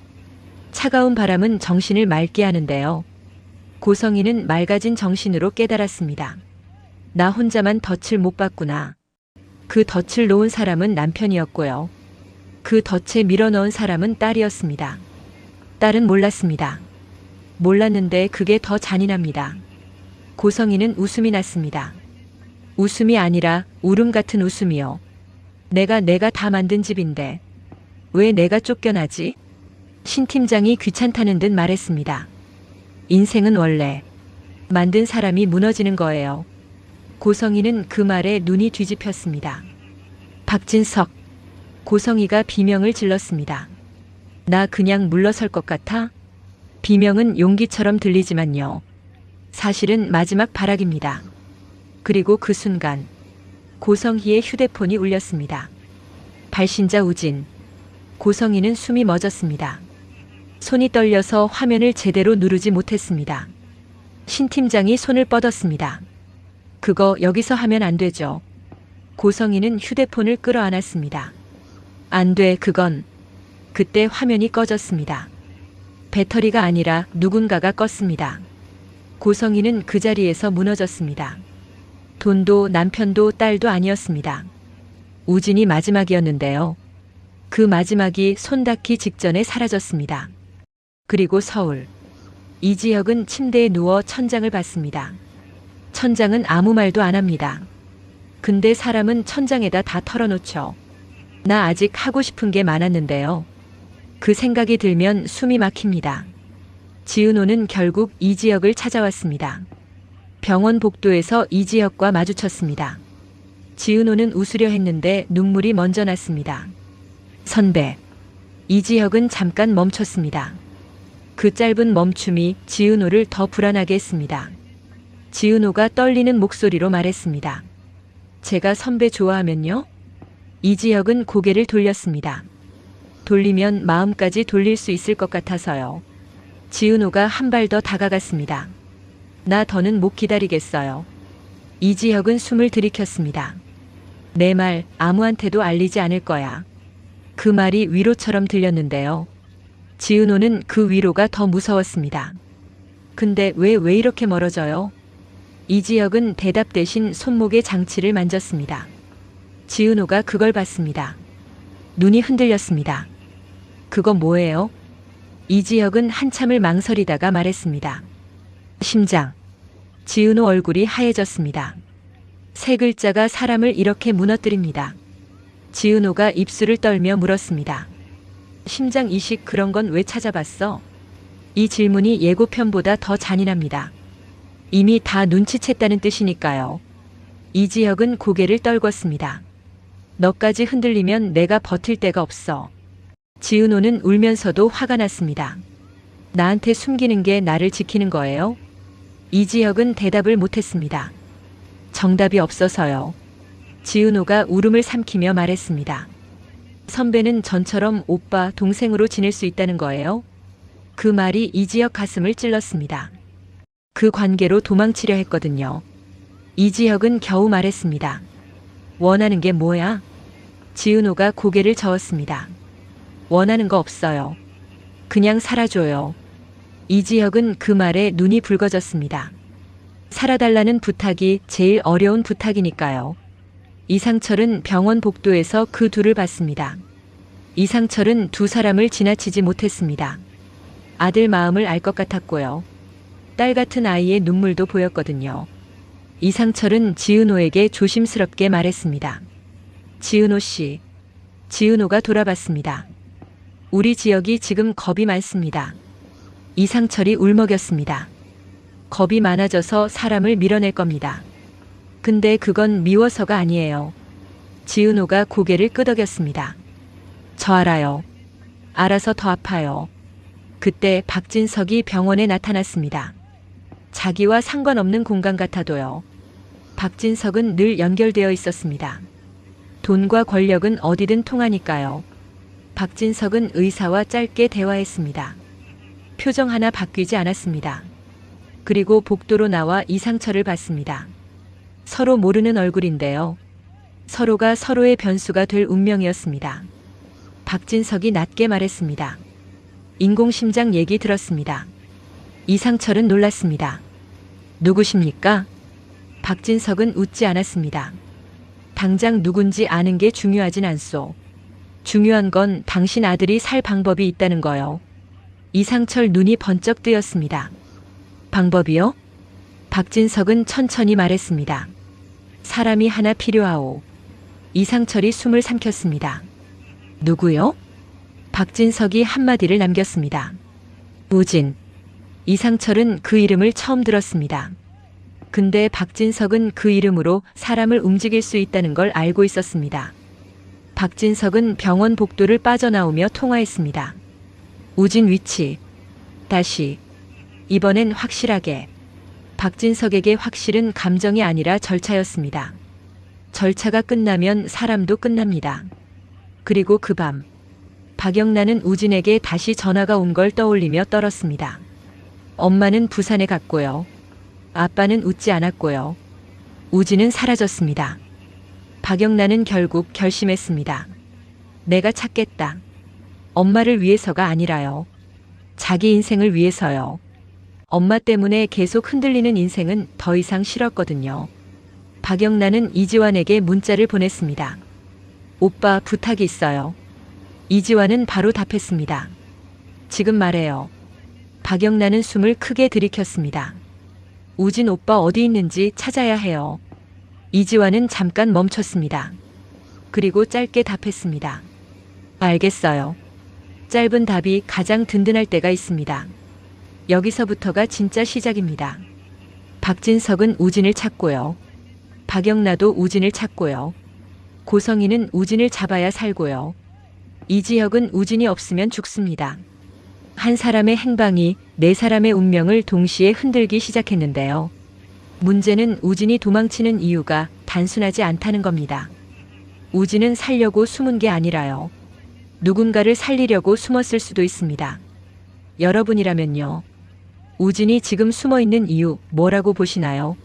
차가운 바람은 정신을 맑게 하는데요. 고성이는 맑아진 정신으로 깨달았습니다. 나 혼자만 덫을 못 봤구나. 그 덫을 놓은 사람은 남편이었고요. 그 덫에 밀어넣은 사람은 딸이었습니다. 딸은 몰랐습니다. 몰랐는데 그게 더 잔인합니다. 고성이는 웃음이 났습니다. 웃음이 아니라 울음 같은 웃음이요. 내가 다 만든 집인데 왜 내가 쫓겨나지? 신 팀장이 귀찮다는 듯 말했습니다. 인생은 원래 만든 사람이 무너지는 거예요. 고성이는 그 말에 눈이 뒤집혔습니다. 박진석. 고성이가 비명을 질렀습니다. 나 그냥 물러설 것 같아? 비명은 용기처럼 들리지만요. 사실은 마지막 발악입니다. 그리고 그 순간 고성희의 휴대폰이 울렸습니다. 발신자 우진. 고성희는 숨이 멎었습니다. 손이 떨려서 화면을 제대로 누르지 못했습니다. 신 팀장이 손을 뻗었습니다. 그거 여기서 하면 안 되죠. 고성희는 휴대폰을 끌어안았습니다. 안 돼, 그건. 그때 화면이 꺼졌습니다. 배터리가 아니라 누군가가 껐습니다. 고성희는 그 자리에서 무너졌습니다. 돈도 남편도 딸도 아니었습니다. 우진이 마지막이었는데요. 그 마지막이 손 닿기 직전에 사라졌습니다. 그리고 서울. 이지혁은 침대에 누워 천장을 봤습니다. 천장은 아무 말도 안 합니다. 근데 사람은 천장에다 다 털어놓죠. 나 아직 하고 싶은 게 많았는데요. 그 생각이 들면 숨이 막힙니다. 지은호는 결국 이지혁을 찾아왔습니다. 병원 복도에서 이지혁과 마주쳤습니다. 지은호는 웃으려 했는데 눈물이 먼저 났습니다. 선배. 이지혁은 잠깐 멈췄습니다. 그 짧은 멈춤이 지은호를 더 불안하게 했습니다. 지은호가 떨리는 목소리로 말했습니다. 제가 선배 좋아하면요? 이지혁은 고개를 돌렸습니다. 돌리면 마음까지 돌릴 수 있을 것 같아서요. 지은호가 한 발 더 다가갔습니다. 나 더는 못 기다리겠어요. 이지혁은 숨을 들이켰습니다. 내 말 아무한테도 알리지 않을 거야. 그 말이 위로처럼 들렸는데요. 지은호는 그 위로가 더 무서웠습니다. 근데 왜 이렇게 멀어져요? 이지혁은 대답 대신 손목의 장치를 만졌습니다. 지은호가 그걸 봤습니다. 눈이 흔들렸습니다. 그거 뭐예요? 이지혁은 한참을 망설이다가 말했습니다. 심장. 지은호 얼굴이 하얘졌습니다. 세 글자가 사람을 이렇게 무너뜨립니다. 지은호가 입술을 떨며 물었습니다. 심장 이식 그런 건 왜 찾아봤어? 이 질문이 예고편보다 더 잔인합니다. 이미 다 눈치챘다는 뜻이니까요. 이지혁은 고개를 떨궜습니다. 너까지 흔들리면 내가 버틸 데가 없어. 지은호는 울면서도 화가 났습니다. 나한테 숨기는 게 나를 지키는 거예요? 이지혁은 대답을 못했습니다. 정답이 없어서요. 지은호가 울음을 삼키며 말했습니다. 선배는 전처럼 오빠, 동생으로 지낼 수 있다는 거예요? 그 말이 이지혁 가슴을 찔렀습니다. 그 관계로 도망치려 했거든요. 이지혁은 겨우 말했습니다. 원하는 게 뭐야? 지은호가 고개를 저었습니다. 원하는 거 없어요. 그냥 살아줘요. 이지혁은 그 말에 눈이 붉어졌습니다. 살아달라는 부탁이 제일 어려운 부탁이니까요. 이상철은 병원 복도에서 그 둘을 봤습니다. 이상철은 두 사람을 지나치지 못했습니다. 아들 마음을 알 것 같았고요. 딸 같은 아이의 눈물도 보였거든요. 이상철은 지은호에게 조심스럽게 말했습니다. 지은호 씨. 지은호가 돌아봤습니다. 우리 지역이 지금 겁이 많습니다. 이상철이 울먹였습니다. 겁이 많아져서 사람을 밀어낼 겁니다. 근데 그건 미워서가 아니에요. 지은호가 고개를 끄덕였습니다. 저 알아요. 알아서 더 아파요. 그때 박진석이 병원에 나타났습니다. 자기와 상관없는 공간 같아도요. 박진석은 늘 연결되어 있었습니다. 돈과 권력은 어디든 통하니까요. 박진석은 의사와 짧게 대화했습니다. 표정 하나 바뀌지 않았습니다. 그리고 복도로 나와 이상철을 봤습니다. 서로 모르는 얼굴인데요. 서로가 서로의 변수가 될 운명이었습니다. 박진석이 낮게 말했습니다. 인공심장 얘기 들었습니다. 이상철은 놀랐습니다. 누구십니까? 박진석은 웃지 않았습니다. 당장 누군지 아는 게 중요하진 않소. 중요한 건 당신 아들이 살 방법이 있다는 거요. 이상철 눈이 번쩍 뜨였습니다. 방법이요? 박진석은 천천히 말했습니다. 사람이 하나 필요하오. 이상철이 숨을 삼켰습니다. 누구요? 박진석이 한마디를 남겼습니다. 우진. 이상철은 그 이름을 처음 들었습니다. 근데 박진석은 그 이름으로 사람을 움직일 수 있다는 걸 알고 있었습니다. 박진석은 병원 복도를 빠져나오며 통화했습니다. 우진 위치. 다시. 이번엔 확실하게. 박진석에게 확실은 감정이 아니라 절차였습니다. 절차가 끝나면 사람도 끝납니다. 그리고 그 밤, 박영란은 우진에게 다시 전화가 온 걸 떠올리며 떨었습니다. 엄마는 부산에 갔고요. 아빠는 웃지 않았고요. 우진은 사라졌습니다. 박영란은 결국 결심했습니다. 내가 찾겠다. 엄마를 위해서가 아니라요. 자기 인생을 위해서요. 엄마 때문에 계속 흔들리는 인생은 더 이상 싫었거든요. 박영란은 이지환에게 문자를 보냈습니다. 오빠, 부탁이 있어요. 이지환은 바로 답했습니다. 지금 말해요. 박영란은 숨을 크게 들이켰습니다. 우진 오빠 어디 있는지 찾아야 해요. 이지환은 잠깐 멈췄습니다. 그리고 짧게 답했습니다. 알겠어요. 짧은 답이 가장 든든할 때가 있습니다. 여기서부터가 진짜 시작입니다. 박진석은 우진을 찾고요. 박영란도 우진을 찾고요. 고성희는 우진을 잡아야 살고요. 이지혁은 우진이 없으면 죽습니다. 한 사람의 행방이 네 사람의 운명을 동시에 흔들기 시작했는데요. 문제는 우진이 도망치는 이유가 단순하지 않다는 겁니다. 우진은 살려고 숨은 게 아니라요. 누군가를 살리려고 숨었을 수도 있습니다. 여러분이라면요. 우진이 지금 숨어 있는 이유 뭐라고 보시나요?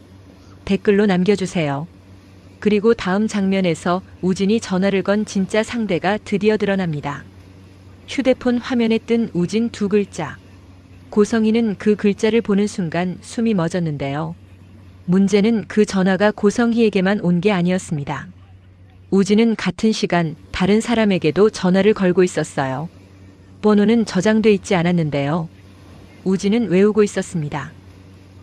댓글로 남겨주세요. 그리고 다음 장면에서 우진이 전화를 건 진짜 상대가 드디어 드러납니다. 휴대폰 화면에 뜬 우진 두 글자. 고성희는 그 글자를 보는 순간 숨이 멎었는데요. 문제는 그 전화가 고성희에게만 온 게 아니었습니다. 우진은 같은 시간 다른 사람에게도 전화를 걸고 있었어요. 번호는 저장돼 있지 않았는데요. 우진은 외우고 있었습니다.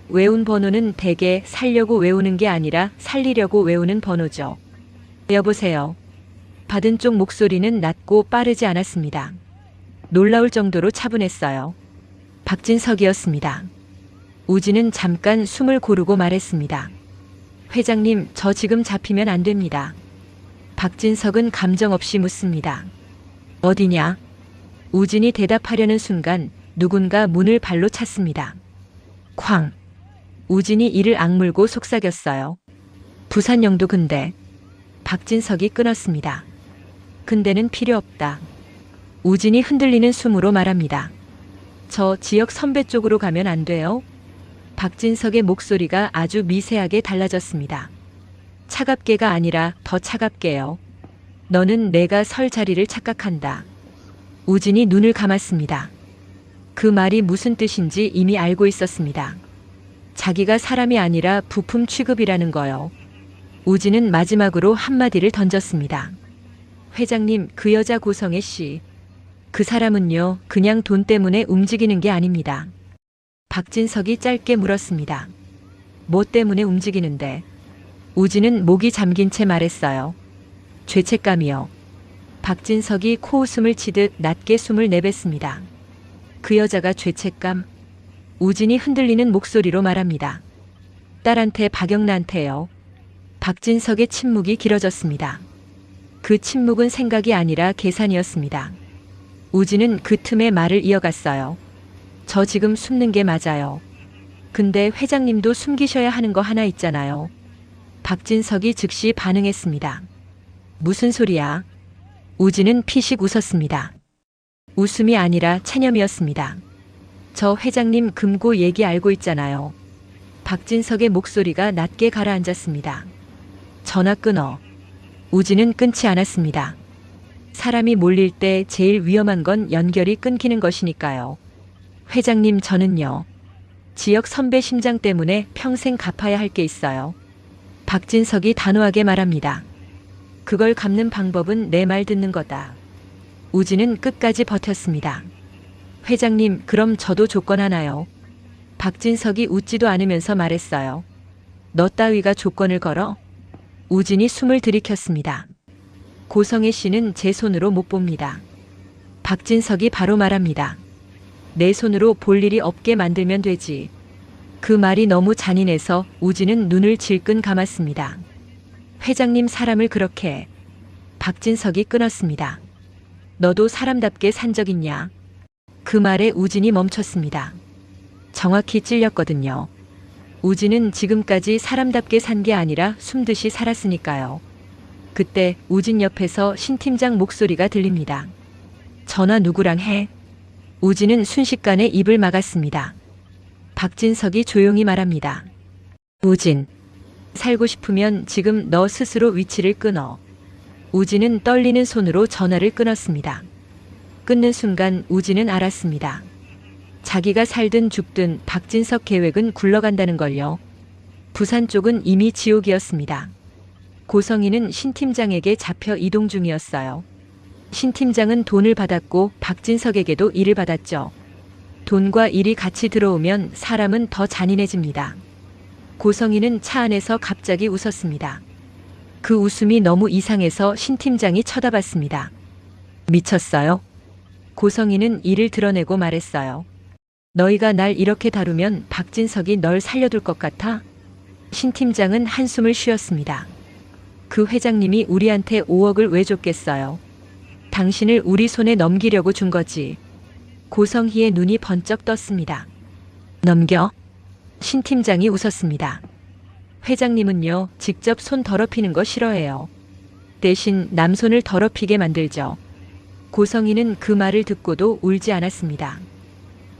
외운 번호는 대개 살려고 외우는 게 아니라 살리려고 외우는 번호죠. 여보세요. 받은 쪽 목소리는 낮고 빠르지 않았습니다. 놀라울 정도로 차분했어요. 박진석이었습니다. 우진은 잠깐 숨을 고르고 말했습니다. 회장님, 저 지금 잡히면 안 됩니다. 박진석은 감정 없이 묻습니다. 어디냐? 우진이 대답하려는 순간 누군가 문을 발로 찼습니다. 쾅! 우진이 이를 악물고 속삭였어요. 부산영도 근데. 박진석이 끊었습니다. 근데는 필요 없다. 우진이 흔들리는 숨으로 말합니다. 저 지역 선배 쪽으로 가면 안 돼요? 박진석의 목소리가 아주 미세하게 달라졌습니다. 차갑게가 아니라 더 차갑게요. 너는 내가 설 자리를 착각한다. 우진이 눈을 감았습니다. 그 말이 무슨 뜻인지 이미 알고 있었습니다. 자기가 사람이 아니라 부품 취급이라는 거요. 우진은 마지막으로 한마디를 던졌습니다. 회장님, 그 여자 고성애 씨. 그 사람은요, 그냥 돈 때문에 움직이는 게 아닙니다. 박진석이 짧게 물었습니다. 뭐 때문에 움직이는데? 우진은 목이 잠긴 채 말했어요. 죄책감이요. 박진석이 코웃음을 치듯 낮게 숨을 내뱉습니다. 그 여자가 죄책감? 우진이 흔들리는 목소리로 말합니다. 딸한테, 박영란한테요. 박진석의 침묵이 길어졌습니다. 그 침묵은 생각이 아니라 계산이었습니다. 우진은 그 틈에 말을 이어갔어요. 저 지금 숨는 게 맞아요. 근데 회장님도 숨기셔야 하는 거 하나 있잖아요. 박진석이 즉시 반응했습니다. 무슨 소리야? 우진은 피식 웃었습니다. 웃음이 아니라 체념이었습니다. 저 회장님 금고 얘기 알고 있잖아요. 박진석의 목소리가 낮게 가라앉았습니다. 전화 끊어. 우진은 끊지 않았습니다. 사람이 몰릴 때 제일 위험한 건 연결이 끊기는 것이니까요. 회장님, 저는요. 지역 선배 심장 때문에 평생 갚아야 할 게 있어요. 박진석이 단호하게 말합니다. 그걸 갚는 방법은 내 말 듣는 거다. 우진은 끝까지 버텼습니다. 회장님, 그럼 저도 조건 하나요? 박진석이 웃지도 않으면서 말했어요. 너 따위가 조건을 걸어? 우진이 숨을 들이켰습니다. 고성애 씨는 제 손으로 못 봅니다. 박진석이 바로 말합니다. 내 손으로 볼 일이 없게 만들면 되지. 그 말이 너무 잔인해서 우진은 눈을 질끈 감았습니다. 회장님, 사람을 그렇게. 박진석이 끊었습니다. 너도 사람답게 산 적 있냐? 그 말에 우진이 멈췄습니다. 정확히 찔렸거든요. 우진은 지금까지 사람답게 산 게 아니라 숨듯이 살았으니까요. 그때 우진 옆에서 신 팀장 목소리가 들립니다. 전화 누구랑 해? 우진은 순식간에 입을 막았습니다. 박진석이 조용히 말합니다. 우진, 살고 싶으면 지금 너 스스로 위치를 끊어. 우진은 떨리는 손으로 전화를 끊었습니다. 끊는 순간 우진은 알았습니다. 자기가 살든 죽든 박진석 계획은 굴러간다는 걸요. 부산 쪽은 이미 지옥이었습니다. 고성희는 신 팀장에게 잡혀 이동 중이었어요. 신 팀장은 돈을 받았고 박진석에게도 일을 받았죠. 돈과 일이 같이 들어오면 사람은 더 잔인해집니다. 고성희는 차 안에서 갑자기 웃었습니다. 그 웃음이 너무 이상해서 신 팀장이 쳐다봤습니다. 미쳤어요? 고성희는 이를 드러내고 말했어요. 너희가 날 이렇게 다루면 박진석이 널 살려둘 것 같아? 신 팀장은 한숨을 쉬었습니다. 그 회장님이 우리한테 5억을 왜 줬겠어요? 당신을 우리 손에 넘기려고 준 거지. 고성희의 눈이 번쩍 떴습니다. 넘겨? 신 팀장이 웃었습니다. 회장님은요, 직접 손 더럽히는 거 싫어해요. 대신 남손을 더럽히게 만들죠. 고성희는 그 말을 듣고도 울지 않았습니다.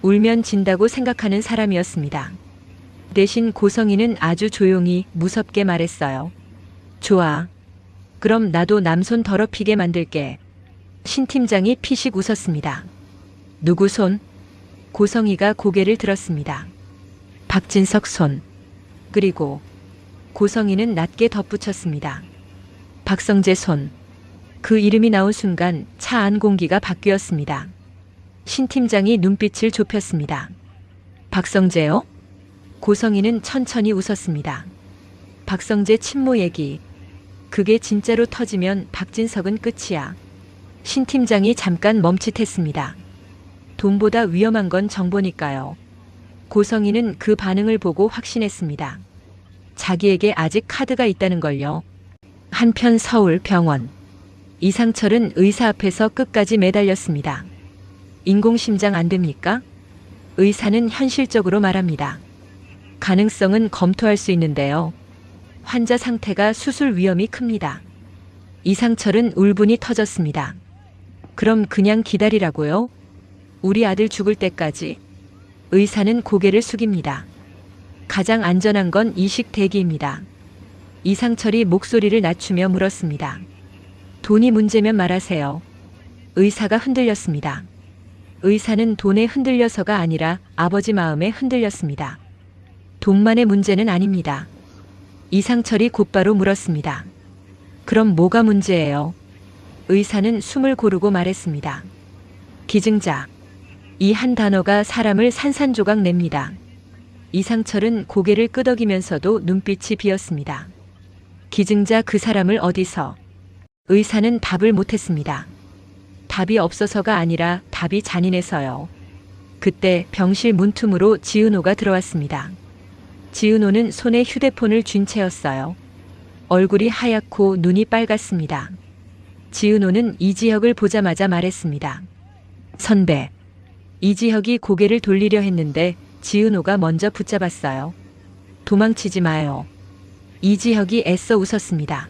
울면 진다고 생각하는 사람이었습니다. 대신 고성희는 아주 조용히 무섭게 말했어요. 좋아. 그럼 나도 남손 더럽히게 만들게. 신 팀장이 피식 웃었습니다. 누구 손? 고성희가 고개를 들었습니다. 박진석 손. 그리고 고성희는 낮게 덧붙였습니다. 박성재 손. 그 이름이 나온 순간 차 안 공기가 바뀌었습니다. 신 팀장이 눈빛을 좁혔습니다. 박성재요? 고성희는 천천히 웃었습니다. 박성재 친모 얘기. 그게 진짜로 터지면 박진석은 끝이야. 신 팀장이 잠깐 멈칫했습니다. 돈보다 위험한 건 정보니까요. 고성희는 그 반응을 보고 확신했습니다. 자기에게 아직 카드가 있다는 걸요. 한편 서울 병원. 이상철은 의사 앞에서 끝까지 매달렸습니다. 인공심장 안 됩니까? 의사는 현실적으로 말합니다. 가능성은 검토할 수 있는데요. 환자 상태가 수술 위험이 큽니다. 이상철은 울분이 터졌습니다. 그럼 그냥 기다리라고요? 우리 아들 죽을 때까지. 의사는 고개를 숙입니다. 가장 안전한 건 이식 대기입니다. 이상철이 목소리를 낮추며 물었습니다. 돈이 문제면 말하세요. 의사가 흔들렸습니다. 의사는 돈에 흔들려서가 아니라 아버지 마음에 흔들렸습니다. 돈만의 문제는 아닙니다. 이상철이 곧바로 물었습니다. 그럼 뭐가 문제예요? 의사는 숨을 고르고 말했습니다. 기증자. 이 한 단어가 사람을 산산조각 냅니다. 이상철은 고개를 끄덕이면서도 눈빛이 비었습니다. 기증자 그 사람을 어디서? 의사는 답을 못했습니다. 답이 없어서가 아니라 답이 잔인해서요. 그때 병실 문틈으로 지은호가 들어왔습니다. 지은호는 손에 휴대폰을 쥔 채였어요. 얼굴이 하얗고 눈이 빨갛습니다. 지은호는 이지혁을 보자마자 말했습니다. 선배. 이지혁이 고개를 돌리려 했는데 지은호가 먼저 붙잡았어요. 도망치지 마요. 이지혁이 애써 웃었습니다.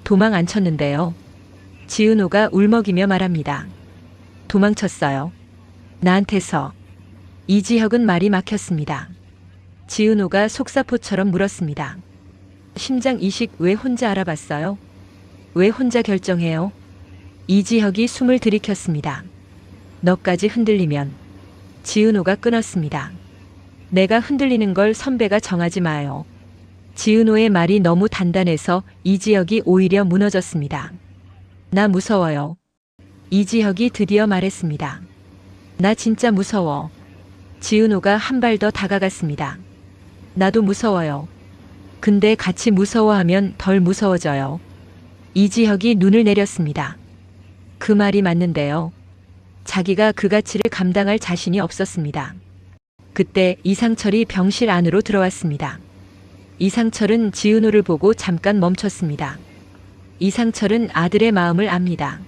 도망 안 쳤는데요. 지은호가 울먹이며 말합니다. 도망쳤어요. 나한테서. 이지혁은 말이 막혔습니다. 지은호가 속사포처럼 물었습니다. 심장 이식 왜 혼자 알아봤어요? 왜 혼자 결정해요? 이지혁이 숨을 들이켰습니다. 너까지 흔들리면. 지은호가 끊었습니다. 내가 흔들리는 걸 선배가 정하지 마요. 지은호의 말이 너무 단단해서 이지혁이 오히려 무너졌습니다. 나 무서워요. 이지혁이 드디어 말했습니다. 나 진짜 무서워. 지은호가 한 발 더 다가갔습니다. 나도 무서워요. 근데 같이 무서워하면 덜 무서워져요. 이지혁이 눈을 내렸습니다. 그 말이 맞는데요. 자기가 그 가치를 감당할 자신이 없었습니다. 그때 이상철이 병실 안으로 들어왔습니다. 이상철은 지은호를 보고 잠깐 멈췄습니다. 이상철은 아들의 마음을 압니다.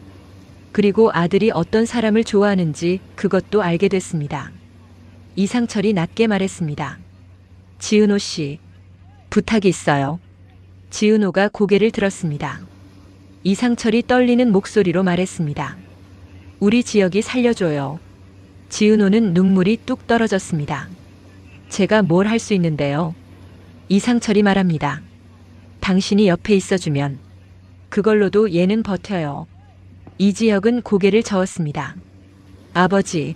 그리고 아들이 어떤 사람을 좋아하는지 그것도 알게 됐습니다. 이상철이 낮게 말했습니다. 지은호 씨, 부탁이 있어요. 지은호가 고개를 들었습니다. 이상철이 떨리는 목소리로 말했습니다. 우리 지혁이 살려줘요. 지은호는 눈물이 뚝 떨어졌습니다. 제가 뭘 할 수 있는데요. 이상철이 말합니다. 당신이 옆에 있어주면 그걸로도 얘는 버텨요. 이지혁은 고개를 저었습니다. 아버지.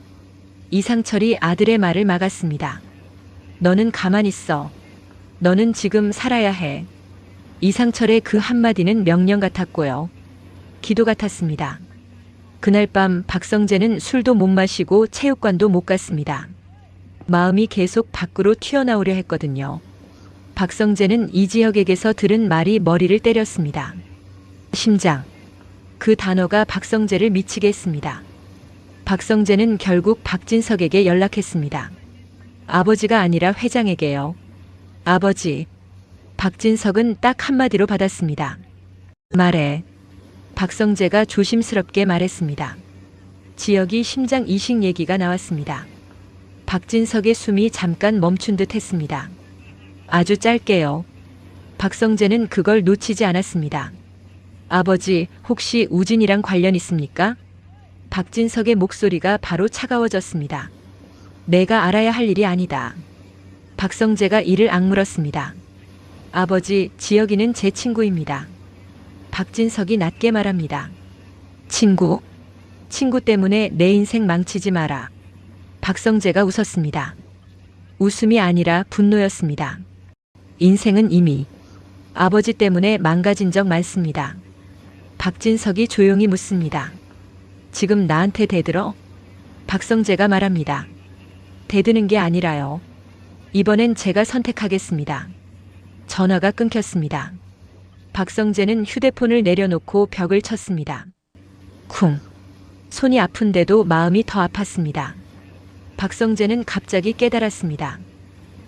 이상철이 아들의 말을 막았습니다. 너는 가만히 있어. 너는 지금 살아야 해. 이상철의 그 한마디는 명령 같았고요. 기도 같았습니다. 그날 밤 박성재는 술도 못 마시고 체육관도 못 갔습니다. 마음이 계속 밖으로 튀어나오려 했거든요. 박성재는 이지혁에게서 들은 말이 머리를 때렸습니다. 심장. 그 단어가 박성재를 미치게 했습니다. 박성재는 결국 박진석에게 연락했습니다. 아버지가 아니라 회장에게요. 아버지. 박진석은 딱 한마디로 받았습니다. 말해. 박성재가 조심스럽게 말했습니다. 지혁이 심장 이식 얘기가 나왔습니다. 박진석의 숨이 잠깐 멈춘 듯 했습니다. 아주 짧게요. 박성재는 그걸 놓치지 않았습니다. 아버지, 혹시 우진이랑 관련 있습니까? 박진석의 목소리가 바로 차가워졌습니다. 내가 알아야 할 일이 아니다. 박성재가 이를 악물었습니다. 아버지, 지혁이는 제 친구입니다. 박진석이 낮게 말합니다. 친구? 친구 때문에 내 인생 망치지 마라. 박성재가 웃었습니다. 웃음이 아니라 분노였습니다. 인생은 이미 아버지 때문에 망가진 적 많습니다. 박진석이 조용히 묻습니다. 지금 나한테 대들어? 박성재가 말합니다. 대드는 게 아니라요. 이번엔 제가 선택하겠습니다. 전화가 끊겼습니다. 박성재는 휴대폰을 내려놓고 벽을 쳤습니다. 쿵. 손이 아픈데도 마음이 더 아팠습니다. 박성재는 갑자기 깨달았습니다.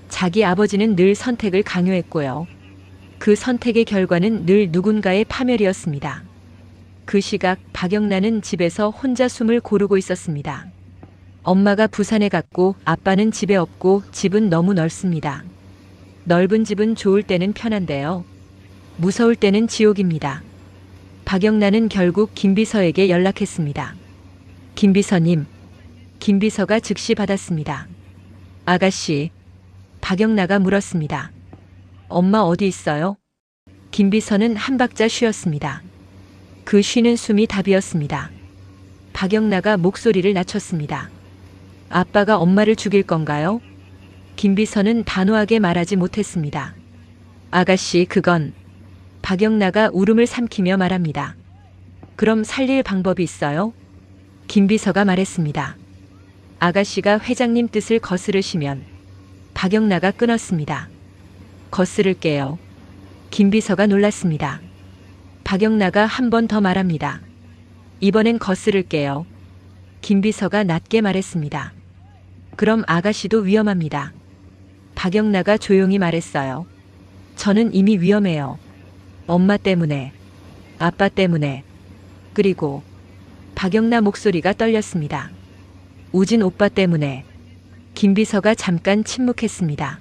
자기 아버지는 늘 선택을 강요했고요. 그 선택의 결과는 늘 누군가의 파멸이었습니다. 그 시각 박영란은 집에서 혼자 숨을 고르고 있었습니다. 엄마가 부산에 갔고 아빠는 집에 없고 집은 너무 넓습니다. 넓은 집은 좋을 때는 편한데요. 무서울 때는 지옥입니다. 박영란은 결국 김비서에게 연락했습니다. 김비서님. 김비서가 즉시 받았습니다. 아가씨. 박영란가 물었습니다. 엄마 어디 있어요? 김비서는 한 박자 쉬었습니다. 그 쉬는 숨이 답이었습니다. 박영란가 목소리를 낮췄습니다. 아빠가 엄마를 죽일 건가요? 김비서는 단호하게 말하지 못했습니다. 아가씨, 그건... 박영란가 울음을 삼키며 말합니다. 그럼 살릴 방법이 있어요? 김비서가 말했습니다. 아가씨가 회장님 뜻을 거스르시면... 박영란가 끊었습니다. 거스를게요. 김비서가 놀랐습니다. 박영란가 한 번 더 말합니다. 이번엔 거스를게요. 김비서가 낮게 말했습니다. 그럼 아가씨도 위험합니다. 박영란가 조용히 말했어요. 저는 이미 위험해요. 엄마 때문에, 아빠 때문에, 그리고 박영란 목소리가 떨렸습니다. 우진 오빠 때문에. 김비서가 잠깐 침묵했습니다.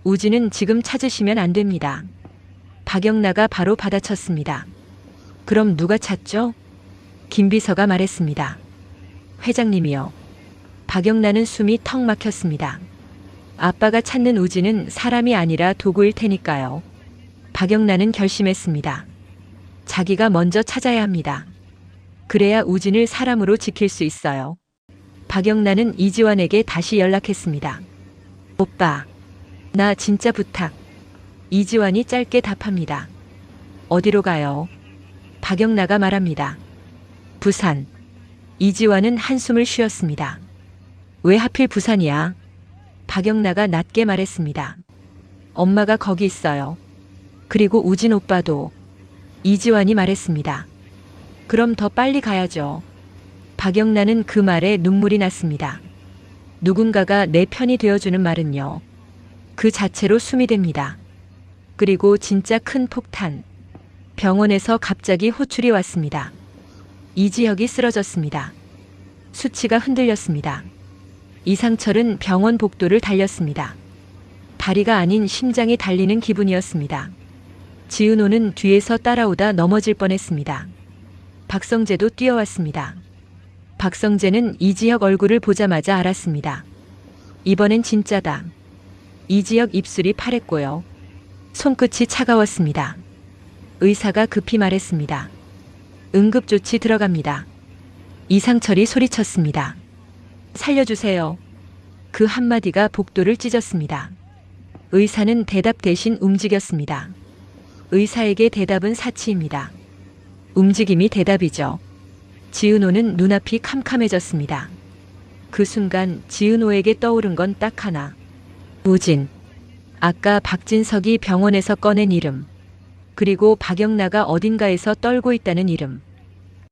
우진은 지금 찾으시면 안 됩니다. 박영란가 바로 받아쳤습니다. 그럼 누가 찾죠? 김비서가 말했습니다. 회장님이요. 박영란은 숨이 턱 막혔습니다. 아빠가 찾는 우진은 사람이 아니라 도구일 테니까요. 박영란은 결심했습니다. 자기가 먼저 찾아야 합니다. 그래야 우진을 사람으로 지킬 수 있어요. 박영란은 이지환에게 다시 연락했습니다. 오빠, 나 진짜 부탁. 이지환이 짧게 답합니다. 어디로 가요? 박영란가 말합니다. 부산. 이지환은 한숨을 쉬었습니다. 왜 하필 부산이야? 박영란가 낮게 말했습니다. 엄마가 거기 있어요. 그리고 우진 오빠도. 이지환이 말했습니다. 그럼 더 빨리 가야죠. 박영란은 그 말에 눈물이 났습니다. 누군가가 내 편이 되어주는 말은요. 그 자체로 숨이 됩니다. 그리고 진짜 큰 폭탄. 병원에서 갑자기 호출이 왔습니다. 이지혁이 쓰러졌습니다. 수치가 흔들렸습니다. 이상철은 병원 복도를 달렸습니다. 다리가 아닌 심장이 달리는 기분이었습니다. 지은호는 뒤에서 따라오다 넘어질 뻔했습니다. 박성재도 뛰어왔습니다. 박성재는 이지혁 얼굴을 보자마자 알았습니다. 이번엔 진짜다. 이지혁 입술이 파랬고요. 손끝이 차가웠습니다. 의사가 급히 말했습니다. 응급조치 들어갑니다. 이상철이 소리쳤습니다. 살려주세요. 그 한마디가 복도를 찢었습니다. 의사는 대답 대신 움직였습니다. 의사에게 대답은 사치입니다. 움직임이 대답이죠. 지은호는 눈앞이 캄캄해졌습니다. 그 순간 지은호에게 떠오른 건 딱 하나. 우진. 아까 박진석이 병원에서 꺼낸 이름. 그리고 박영란가 어딘가에서 떨고 있다는 이름.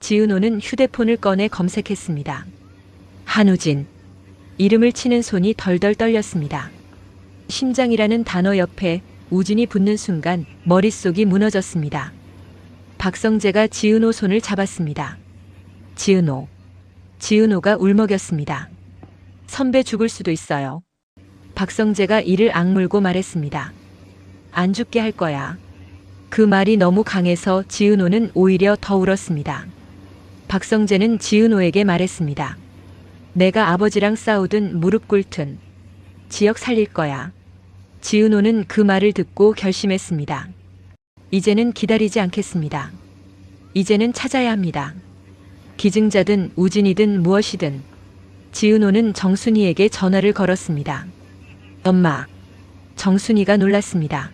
지은호는 휴대폰을 꺼내 검색했습니다. 한우진. 이름을 치는 손이 덜덜 떨렸습니다. 심장이라는 단어 옆에 우진이 붙는 순간 머릿속이 무너졌습니다. 박성재가 지은호 손을 잡았습니다. 지은호. 지은호가 울먹였습니다. 선배 죽을 수도 있어요. 박성재가 이를 악물고 말했습니다. 안 죽게 할 거야. 그 말이 너무 강해서 지은호는 오히려 더 울었습니다. 박성재는 지은호에게 말했습니다. 내가 아버지랑 싸우든 무릎 꿇든 지혁 살릴 거야. 지은호는 그 말을 듣고 결심했습니다. 이제는 기다리지 않겠습니다. 이제는 찾아야 합니다. 기증자든 우진이든 무엇이든. 지은호는 정순이에게 전화를 걸었습니다. 엄마. 정순이가 놀랐습니다.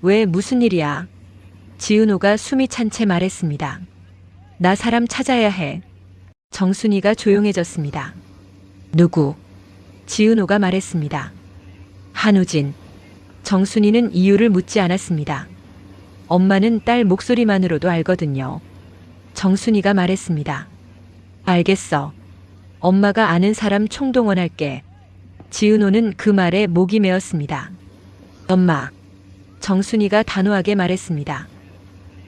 왜 무슨 일이야? 지은호가 숨이 찬 채 말했습니다. 나 사람 찾아야 해. 정순이가 조용해졌습니다. 누구? 지은호가 말했습니다. 한우진. 정순이는 이유를 묻지 않았습니다. 엄마는 딸 목소리만으로도 알거든요. 정순이가 말했습니다. 알겠어. 엄마가 아는 사람 총동원할게. 지은호는 그 말에 목이 메었습니다. 엄마. 정순이가 단호하게 말했습니다.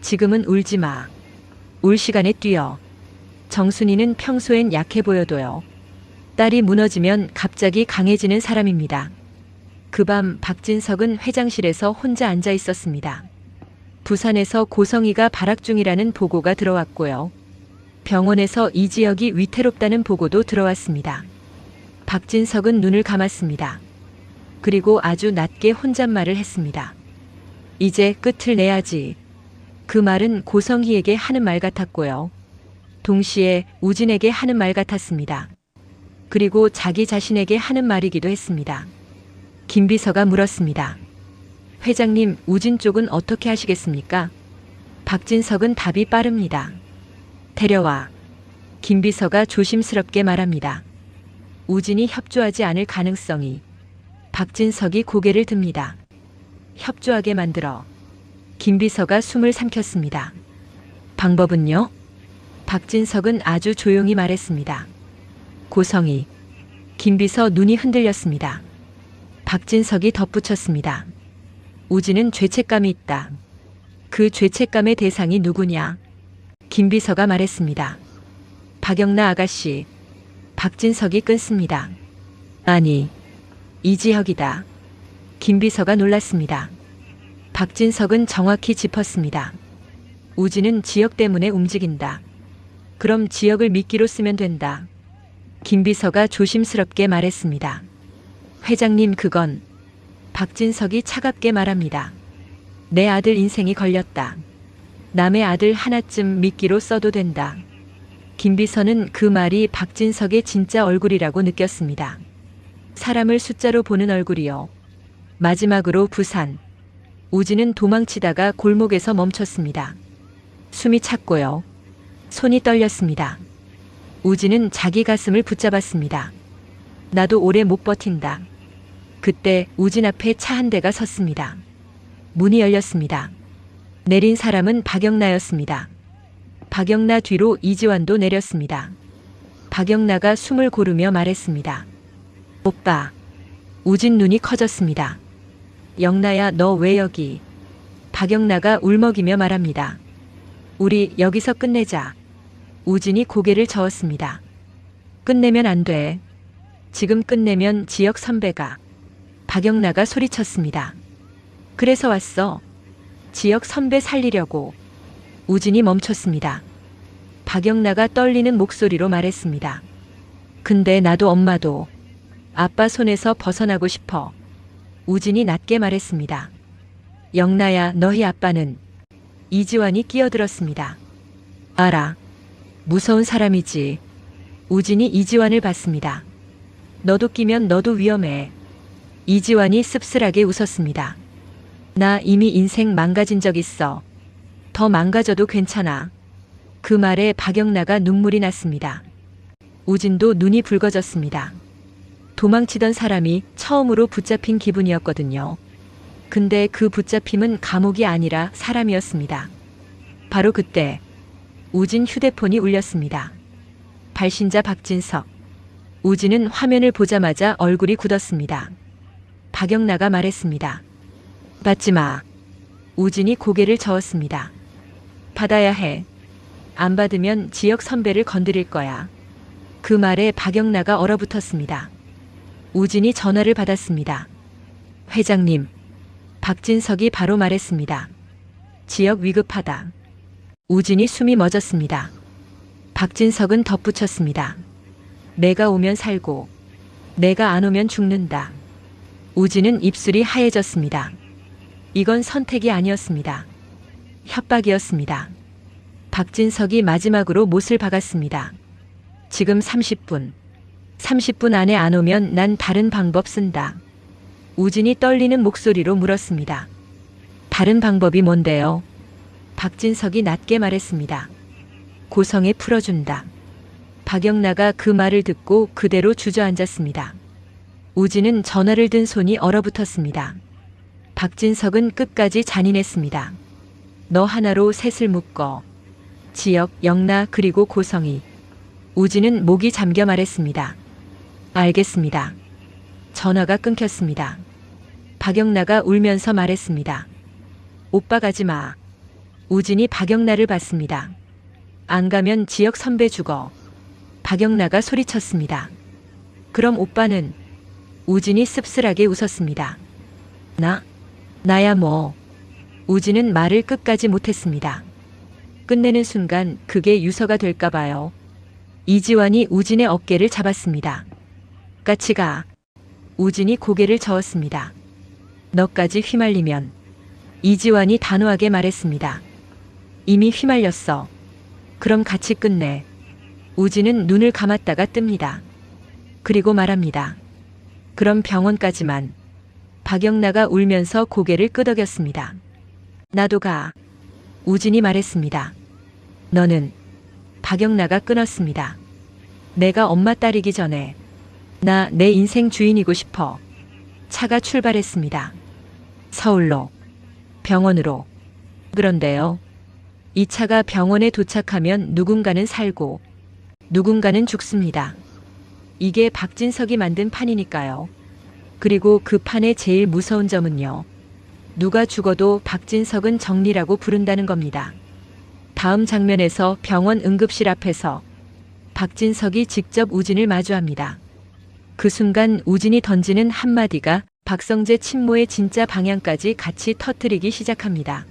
지금은 울지 마. 울 시간에 뛰어. 정순이는 평소엔 약해 보여도요. 딸이 무너지면 갑자기 강해지는 사람입니다. 그 밤 박진석은 회장실에서 혼자 앉아 있었습니다. 부산에서 고성이가 발악 중이라는 보고가 들어왔고요. 병원에서 이지혁이 위태롭다는 보고도 들어왔습니다. 박진석은 눈을 감았습니다. 그리고 아주 낮게 혼잣말을 했습니다. 이제 끝을 내야지. 그 말은 고성희에게 하는 말 같았고요. 동시에 우진에게 하는 말 같았습니다. 그리고 자기 자신에게 하는 말이기도 했습니다. 김비서가 물었습니다. 회장님, 우진 쪽은 어떻게 하시겠습니까? 박진석은 답이 빠릅니다. 데려와. 김비서가 조심스럽게 말합니다. 우진이 협조하지 않을 가능성이. 박진석이 고개를 듭니다. 협조하게 만들어. 김비서가 숨을 삼켰습니다. 방법은요? 박진석은 아주 조용히 말했습니다. 고성이. 김비서 눈이 흔들렸습니다. 박진석이 덧붙였습니다. 우진은 죄책감이 있다. 그 죄책감의 대상이 누구냐? 김비서가 말했습니다. 박영나 아가씨. 박진석이 끊습니다. 아니, 이지혁이다. 김비서가 놀랐습니다. 박진석은 정확히 짚었습니다. 우진은 지역 때문에 움직인다. 그럼 지역을 미끼로 쓰면 된다. 김비서가 조심스럽게 말했습니다. 회장님, 그건. 박진석이 차갑게 말합니다. 내 아들 인생이 걸렸다. 남의 아들 하나쯤 미끼로 써도 된다. 김비서는 그 말이 박진석의 진짜 얼굴이라고 느꼈습니다. 사람을 숫자로 보는 얼굴이요. 마지막으로 부산. 우진은 도망치다가 골목에서 멈췄습니다. 숨이 찼고요. 손이 떨렸습니다. 우진은 자기 가슴을 붙잡았습니다. 나도 오래 못 버틴다. 그때 우진 앞에 차 한 대가 섰습니다. 문이 열렸습니다. 내린 사람은 박영나였습니다. 박영나 뒤로 이지환도 내렸습니다. 박영나가 숨을 고르며 말했습니다. 오빠. 우진 눈이 커졌습니다. 영나야, 너 왜 여기? 박영나가 울먹이며 말합니다. 우리 여기서 끝내자. 우진이 고개를 저었습니다. 끝내면 안 돼. 지금 끝내면 지역 선배가. 박영나가 소리쳤습니다. 그래서 왔어. 지역 선배 살리려고. 우진이 멈췄습니다. 박영나가 떨리는 목소리로 말했습니다. 근데 나도 엄마도 아빠 손에서 벗어나고 싶어. 우진이 낮게 말했습니다. 영나야, 너희 아빠는. 이지환이 끼어들었습니다. 알아. 무서운 사람이지. 우진이 이지환을 봤습니다. 너도 끼면 너도 위험해. 이지환이 씁쓸하게 웃었습니다. 나 이미 인생 망가진 적 있어. 더 망가져도 괜찮아. 그 말에 박영나가 눈물이 났습니다. 우진도 눈이 붉어졌습니다. 도망치던 사람이 처음으로 붙잡힌 기분이었거든요. 근데 그 붙잡힘은 감옥이 아니라 사람이었습니다. 바로 그때 우진 휴대폰이 울렸습니다. 발신자 박진석. 우진은 화면을 보자마자 얼굴이 굳었습니다. 박영나가 말했습니다. 받지 마. 우진이 고개를 저었습니다. 받아야 해. 안 받으면 지역 선배를 건드릴 거야. 그 말에 박영나가 얼어붙었습니다. 우진이 전화를 받았습니다. 회장님. 박진석이 바로 말했습니다. 지역 위급하다. 우진이 숨이 멎었습니다. 박진석은 덧붙였습니다. 내가 오면 살고 내가 안 오면 죽는다. 우진은 입술이 하얘졌습니다. 이건 선택이 아니었습니다. 협박이었습니다. 박진석이 마지막으로 못을 박았습니다. 지금 30분. 30분 안에 안 오면 난 다른 방법 쓴다. 우진이 떨리는 목소리로 물었습니다. 다른 방법이 뭔데요? 박진석이 낮게 말했습니다. 고성에 풀어준다. 박영나가 그 말을 듣고 그대로 주저앉았습니다. 우진은 전화를 든 손이 얼어붙었습니다. 박진석은 끝까지 잔인했습니다. 너 하나로 셋을 묶어. 지역, 영나 그리고 고성이. 우진은 목이 잠겨 말했습니다. 알겠습니다. 전화가 끊겼습니다. 박영나가 울면서 말했습니다. 오빠 가지 마. 우진이 박영나를 봤습니다. 안 가면 지역 선배 죽어. 박영나가 소리쳤습니다. 그럼 오빠는? 우진이 씁쓸하게 웃었습니다. 나야 뭐. 우진은 말을 끝까지 못했습니다. 끝내는 순간 그게 유서가 될까봐요. 이지환이 우진의 어깨를 잡았습니다. 같이 가. 우진이 고개를 저었습니다. 너까지 휘말리면. 이지환이 단호하게 말했습니다. 이미 휘말렸어. 그럼 같이 끝내. 우진은 눈을 감았다가 뜹니다. 그리고 말합니다. 그럼 병원까지만. 박영나가 울면서 고개를 끄덕였습니다. 나도 가. 우진이 말했습니다. 너는? 박영나가 끊었습니다. 내가 엄마 딸이기 전에 나 내 인생 주인이고 싶어. 차가 출발했습니다. 서울로. 병원으로. 그런데요. 이 차가 병원에 도착하면 누군가는 살고 누군가는 죽습니다. 이게 박진석이 만든 판이니까요. 그리고 그 판의 제일 무서운 점은요. 누가 죽어도 박진석은 정리라고 부른다는 겁니다. 다음 장면에서 병원 응급실 앞에서 박진석이 직접 우진을 마주합니다. 그 순간 우진이 던지는 한마디가 박성재 친모의 진짜 방향까지 같이 터뜨리기 시작합니다.